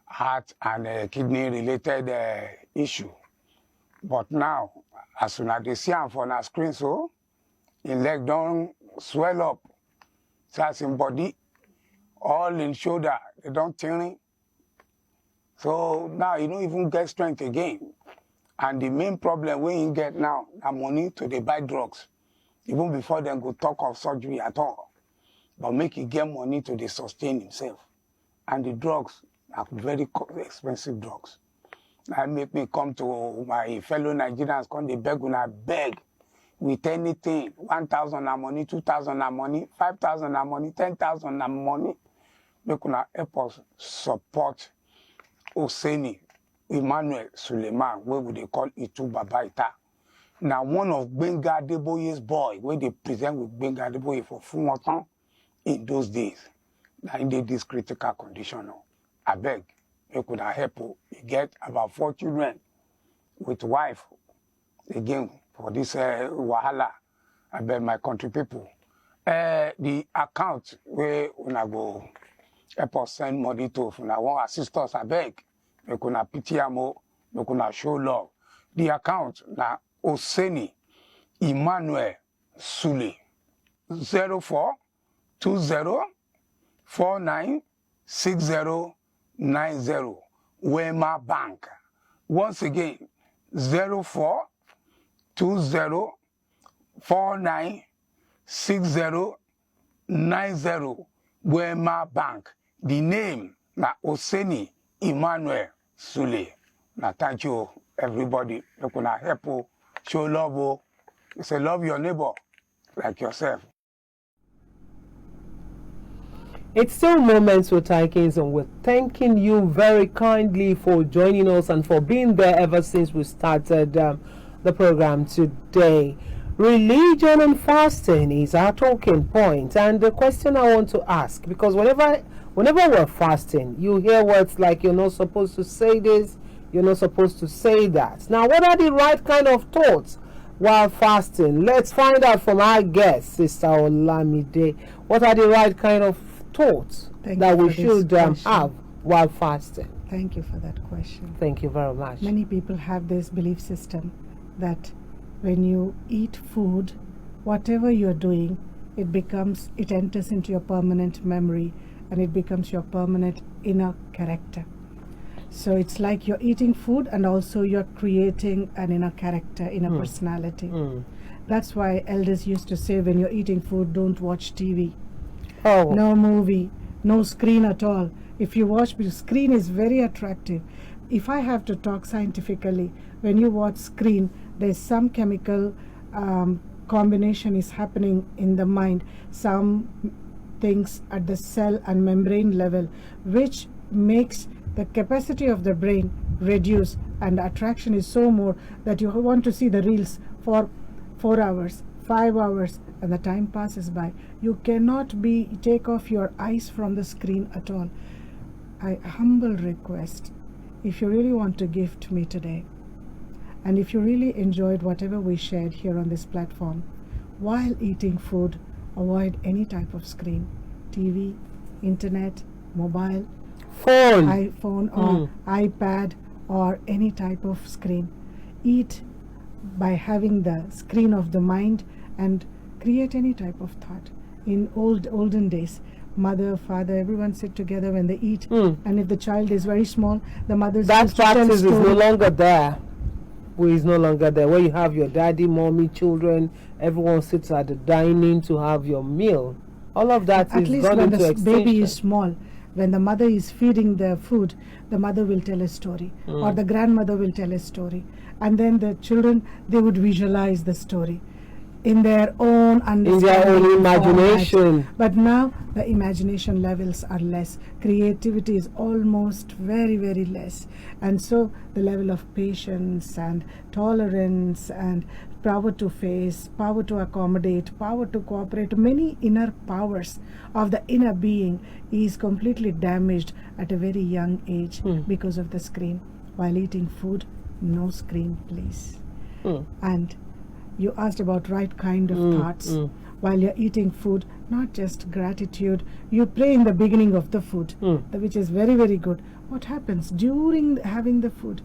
heart and kidney related issue. But now, as soon as they see him for the screen, so his leg don't swell up. So as in body, all in shoulder, they don't turn. So now he don't even get strength again. And the main problem we get now, na money to dey buy drugs. Even before them go talk of surgery at all. But make he get money to dey sustain himself. And the drugs are very expensive drugs. That make me come to my fellow Nigerians, come dey beg una beg with anything. 1,000 na money, 2,000 na money, 5,000 na money, 10,000 na money. Make una help us support Oseni Emmanuel Suleiman, where we they call Itu Babaita. Now one of Benga Adeboye's boy, where they present with Benga Adeboye for Fumotan in those days. Now in this critical condition, I beg, you could help. He get about 4 children with wife. Again, for this wahala, I beg my country people. The account where una go help us send money to, una want assist us, I beg. We gonna pity amo, we gonna show love. The account na Oseni Emmanuel Sule 0420496090 Wema Bank. Once again, 0420496090 Wema Bank. The name na Oseni Emmanuel Sule. Now thank you everybody. You can help, show love. You say love your neighbor like yourself. It's still Moments with Taikins, and we're thanking you very kindly for joining us and for being there ever since we started the program today. Religion and fasting is our talking point, and the question I want to ask, because whenever we're fasting, you hear words like you're not supposed to say this, you're not supposed to say that. Now, what are the right kind of thoughts while fasting? Let's find out from our guest, Sister Olamide. What are the right kind of thoughts that we should have while fasting? Thank you for that question. Thank you very much. Many people have this belief system that when you eat food, whatever you're doing, it enters into your permanent memory, and it becomes your permanent inner character. So it's like you're eating food and also you're creating an inner character, inner personality. That's why elders used to say, when you're eating food, don't watch TV. No movie, no screen at all. If you watch, because screen is very attractive. If I have to talk scientifically, when you watch screen, there's some chemical combination is happening in the mind. Some things at the cell and membrane level, which makes the capacity of the brain reduce, and the attraction is so more that you want to see the reels for 4 hours, 5 hours, and the time passes by. You cannot take off your eyes from the screen at all. I humble request, if you really want to gift me today, and if you really enjoyed whatever we shared here on this platform, while eating food, avoid any type of screen, TV, internet, mobile, iPhone or iPad or any type of screen. Eat by having the screen of the mind and create any type of thought. In olden days, mother, father, everyone sit together when they eat, and if the child is very small, the mother's that practice is no longer there. Is no longer there. Where you have your daddy, mommy, children, everyone sits at the dining to have your meal. All of that at is least gone when into the extinction. baby is small, when the mother is feeding the food, the mother will tell a story, or the grandmother will tell a story, and then the children, they would visualize the story in their own understanding, in their own imagination. But now the imagination levels are less, creativity is almost very, very less, and so the level of patience and tolerance and power to face, power to accommodate, power to cooperate, many inner powers of the inner being is completely damaged at a very young age because of the screen. While eating food, no screen, please. And you asked about right kind of thoughts while you're eating food, not just gratitude. You pray in the beginning of the food, which is very, very good. What happens during having the food?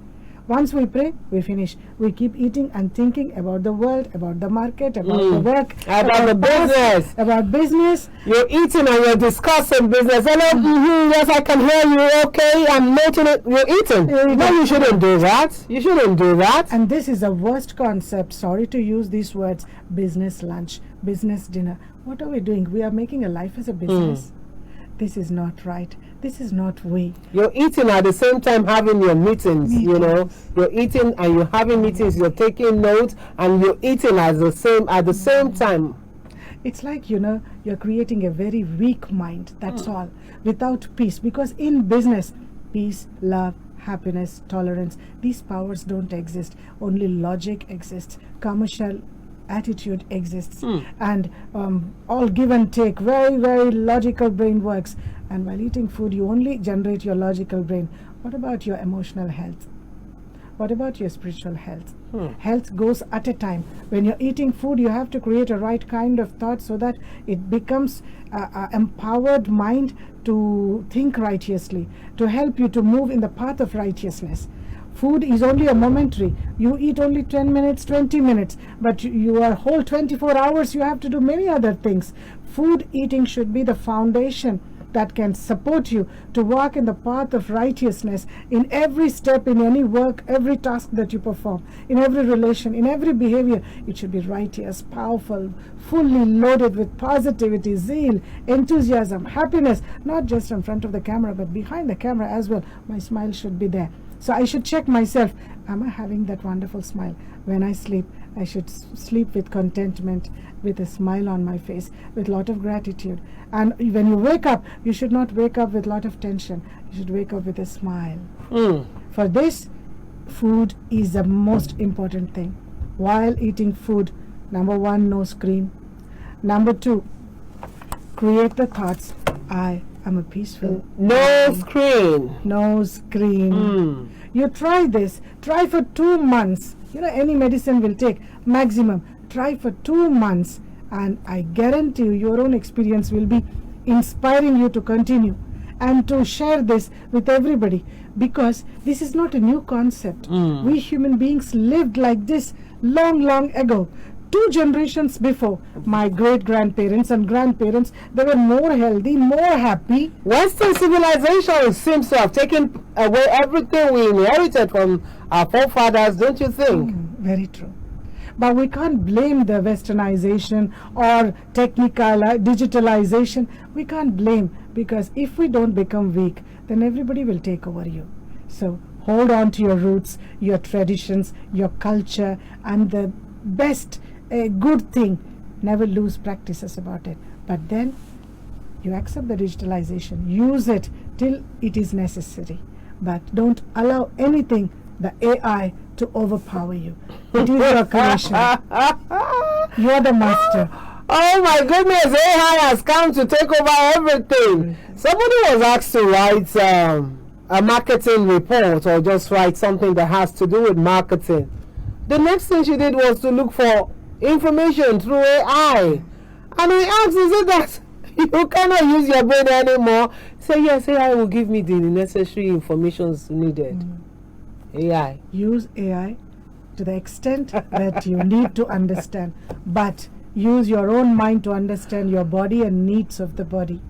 Once we pray, we finish. We keep eating and thinking about the world, about the market, about the work, about the business. About business. You're eating and you're discussing business. Hello, yes, I can hear you. Okay, I'm noting it. You're eating. No, you shouldn't do that. You shouldn't do that. And this is the worst concept. Sorry to use these words. Business lunch, business dinner. What are we doing? We are making a life as a business. This is not right. This is not way. You're eating at the same time having your meetings, you know. You're eating and you're having meetings, you're taking notes and you're eating at the same time. It's like, you know, you're creating a very weak mind, that's all, without peace. Because in business, peace, love, happiness, tolerance, these powers don't exist. Only logic exists. Commercial attitude exists, and all give and take, very, very logical brain works. And while eating food, you only generate your logical brain. What about your emotional health? What about your spiritual health? Health goes at a time. When you're eating food, you have to create a right kind of thought so that it becomes an empowered mind to think righteously, to help you to move in the path of righteousness. Food is only a momentary. You eat only 10 minutes, 20 minutes, but your whole 24 hours you have to do many other things. Food eating should be the foundation that can support you to walk in the path of righteousness in every step, in any work, every task that you perform, in every relation, in every behavior. It should be righteous, powerful, fully loaded with positivity, zeal, enthusiasm, happiness, not just in front of the camera, but behind the camera as well. My smile should be there. So I should check myself. Am I having that wonderful smile? When I sleep, I should sleep with contentment, with a smile on my face, with a lot of gratitude. And when you wake up, you should not wake up with a lot of tension. You should wake up with a smile. For this, food is the most important thing. While eating food, number one, no screen. Number two, create the thoughts, I am a peaceful. No screen. No screen. You try this. Try for 2 months. You know, any medicine will take maximum. Try for 2 months, and I guarantee you, your own experience will be inspiring you to continue and to share this with everybody, because this is not a new concept. We human beings lived like this long, long ago. 2 generations before, my great-grandparents and grandparents, they were more healthy, more happy. Western civilization seems to have taken away everything we inherited from our forefathers, don't you think? Very true. But we can't blame the westernization or technical digitalization. We can't blame, because if we don't become weak, then everybody will take over you. So hold on to your roots, your traditions, your culture, and the best a good thing, never lose practices about it. But then you accept the digitalization, use it till it is necessary, but don't allow anything, the AI, to overpower you. It is your creation. You are the master. Oh my goodness, AI has come to take over everything. Somebody was asked to write a marketing report, or just write something that has to do with marketing. The next thing she did was to look for information through AI. And I asked, is it that you cannot use your brain anymore? Say, yes, AI will give me the necessary information needed. AI. Use AI to the extent that you need to understand, but use your own mind to understand your body and needs of the body.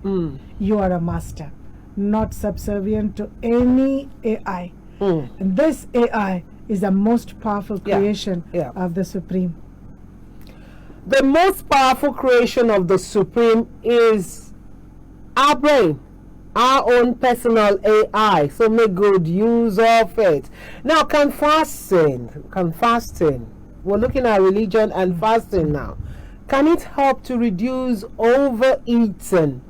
You are a master, not subservient to any AI. And this AI is the most powerful creation of the Supreme. The most powerful creation of the Supreme is our brain, our own personal AI. So make good use of it. Now, can fasting, we're looking at religion and fasting now, can it help to reduce overeating?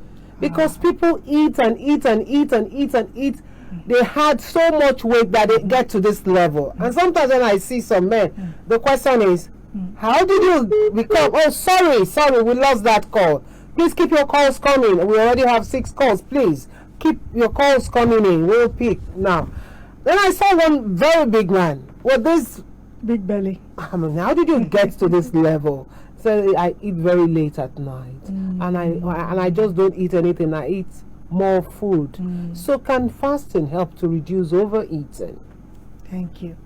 Because people eat and eat and eat and eat and eat. They had so much weight that they get to this level. And sometimes when I see some men, the question is, how did you become? Oh, sorry, we lost that call. Please keep your calls coming. We already have 6 calls. Please keep your calls coming in. We'll pick now. Then I saw one very big man with this Big belly. I mean, how did you get to this level? So I eat very late at night, and I just don't eat anything. I eat more food. So can fasting help to reduce overeating? Thank you.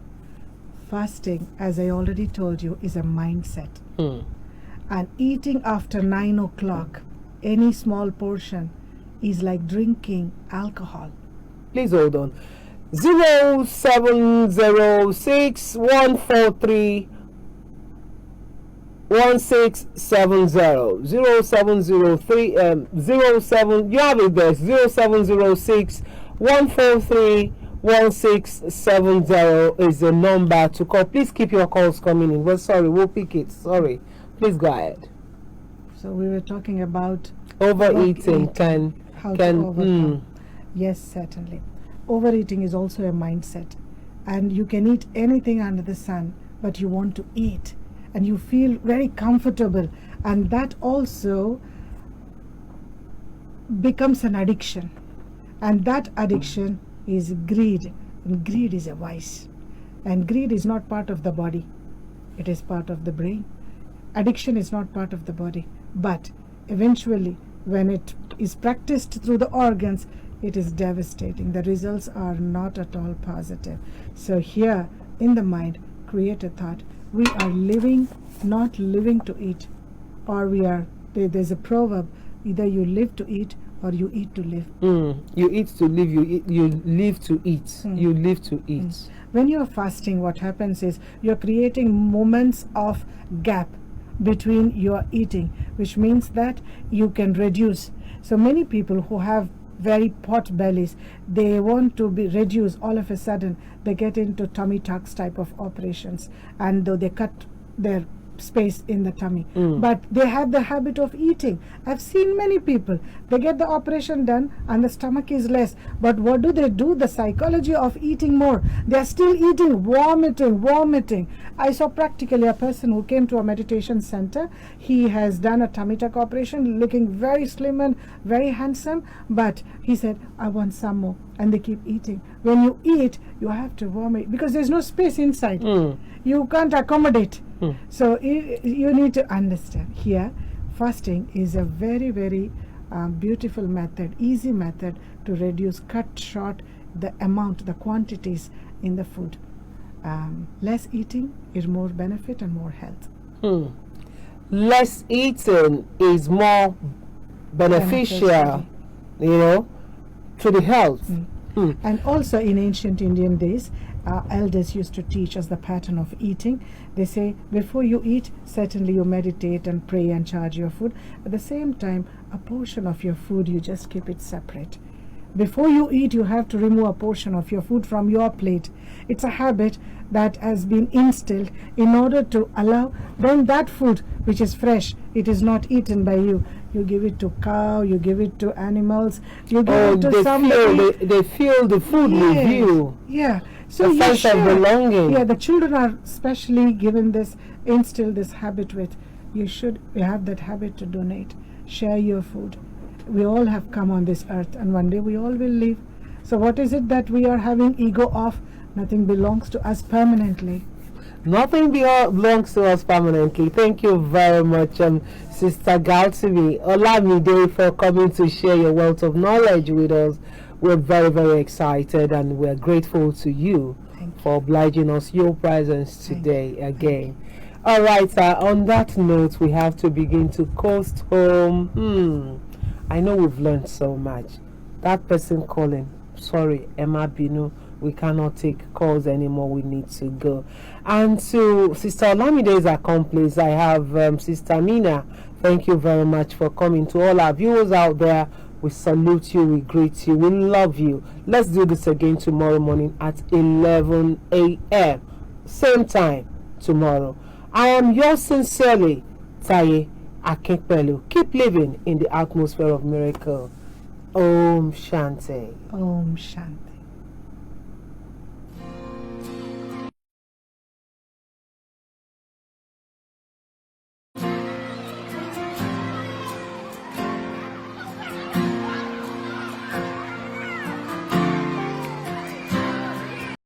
Fasting, as I already told you, is a mindset. And eating after 9 o'clock, any small portion, is like drinking alcohol. Please hold on. 0706143 1670 0703 07, you have it there, 0706 143 1670 is the number to call. Please keep your calls coming in. Well, sorry, we'll pick it. Sorry. Please go ahead. So we were talking about Overeating how to overcome. Yes, certainly. Overeating is also a mindset. And you can eat anything under the sun, but you want to eat. And you feel very comfortable. And that also becomes an addiction. And that addiction is greed. And greed is a vice. And greed is not part of the body. It is part of the brain. Addiction is not part of the body. But eventually, when it is practiced through the organs, it is devastating. The results are not at all positive. So here, in the mind, create a thought. We are living, not living to eat. Or there's a proverb, either you live to eat or you eat to live. You eat to live, you live to eat. You live to eat. When you're fasting, what happens is you're creating moments of gap between your eating, which means that you can reduce. So many people who have very pot bellies, they want to be reduced. All of a sudden they get into tummy tucks type of operations, and though they cut their space in the tummy, but they have the habit of eating. I've seen many people, they get the operation done and the stomach is less, but what do? The psychology of eating more. They are still eating, vomiting. I saw practically a person who came to a meditation center. He has done a tummy tuck operation, looking very slim and very handsome, but he said, I want some more. And they keep eating. When you eat, you have to vomit because there's no space inside. You can't accommodate. So you need to understand here, fasting is a very, very beautiful method, easy method to reduce, cut short the amount, the quantities in the food. Less eating is more benefit and more health. Less eating is more beneficial, to the health. And also in ancient Indian days, elders used to teach us the pattern of eating. They say before you eat, certainly you meditate and pray and charge your food. At the same time, a portion of your food, you just keep it separate. Before you eat, you have to remove a portion of your food from your plate. It's a habit that has been instilled in order to allow then that food which is fresh, it is not eaten by you. You give it to cow, you give it to animals, you give it to somebody. They feel the food with you. Yeah. So the sense of belonging. Yeah, the children are especially given this, instill this habit with. You have that habit to donate, share your food. We all have come on this earth and one day we all will leave. So what is it that we are having ego of? Nothing belongs to us permanently. Nothing belongs to us permanently. Thank you very much, Sister Gautimi Olamide, for coming to share your wealth of knowledge with us. We're very, very excited and we're grateful to you for obliging us your presence today again. All right, on that note, we have to begin to coast home. I know we've learned so much. That person calling, sorry, Emma Binu, we cannot take calls anymore. We need to go. And to Sister Olamide's accomplice, I have Sister Mina. Thank you very much for coming. To all our viewers out there, we salute you, we greet you, we love you. Let's do this again tomorrow morning at 11 a.m. Same time tomorrow. I am yours sincerely, Taye Akinpelu. Keep living in the atmosphere of miracle. Om Shanti. Om Shanti.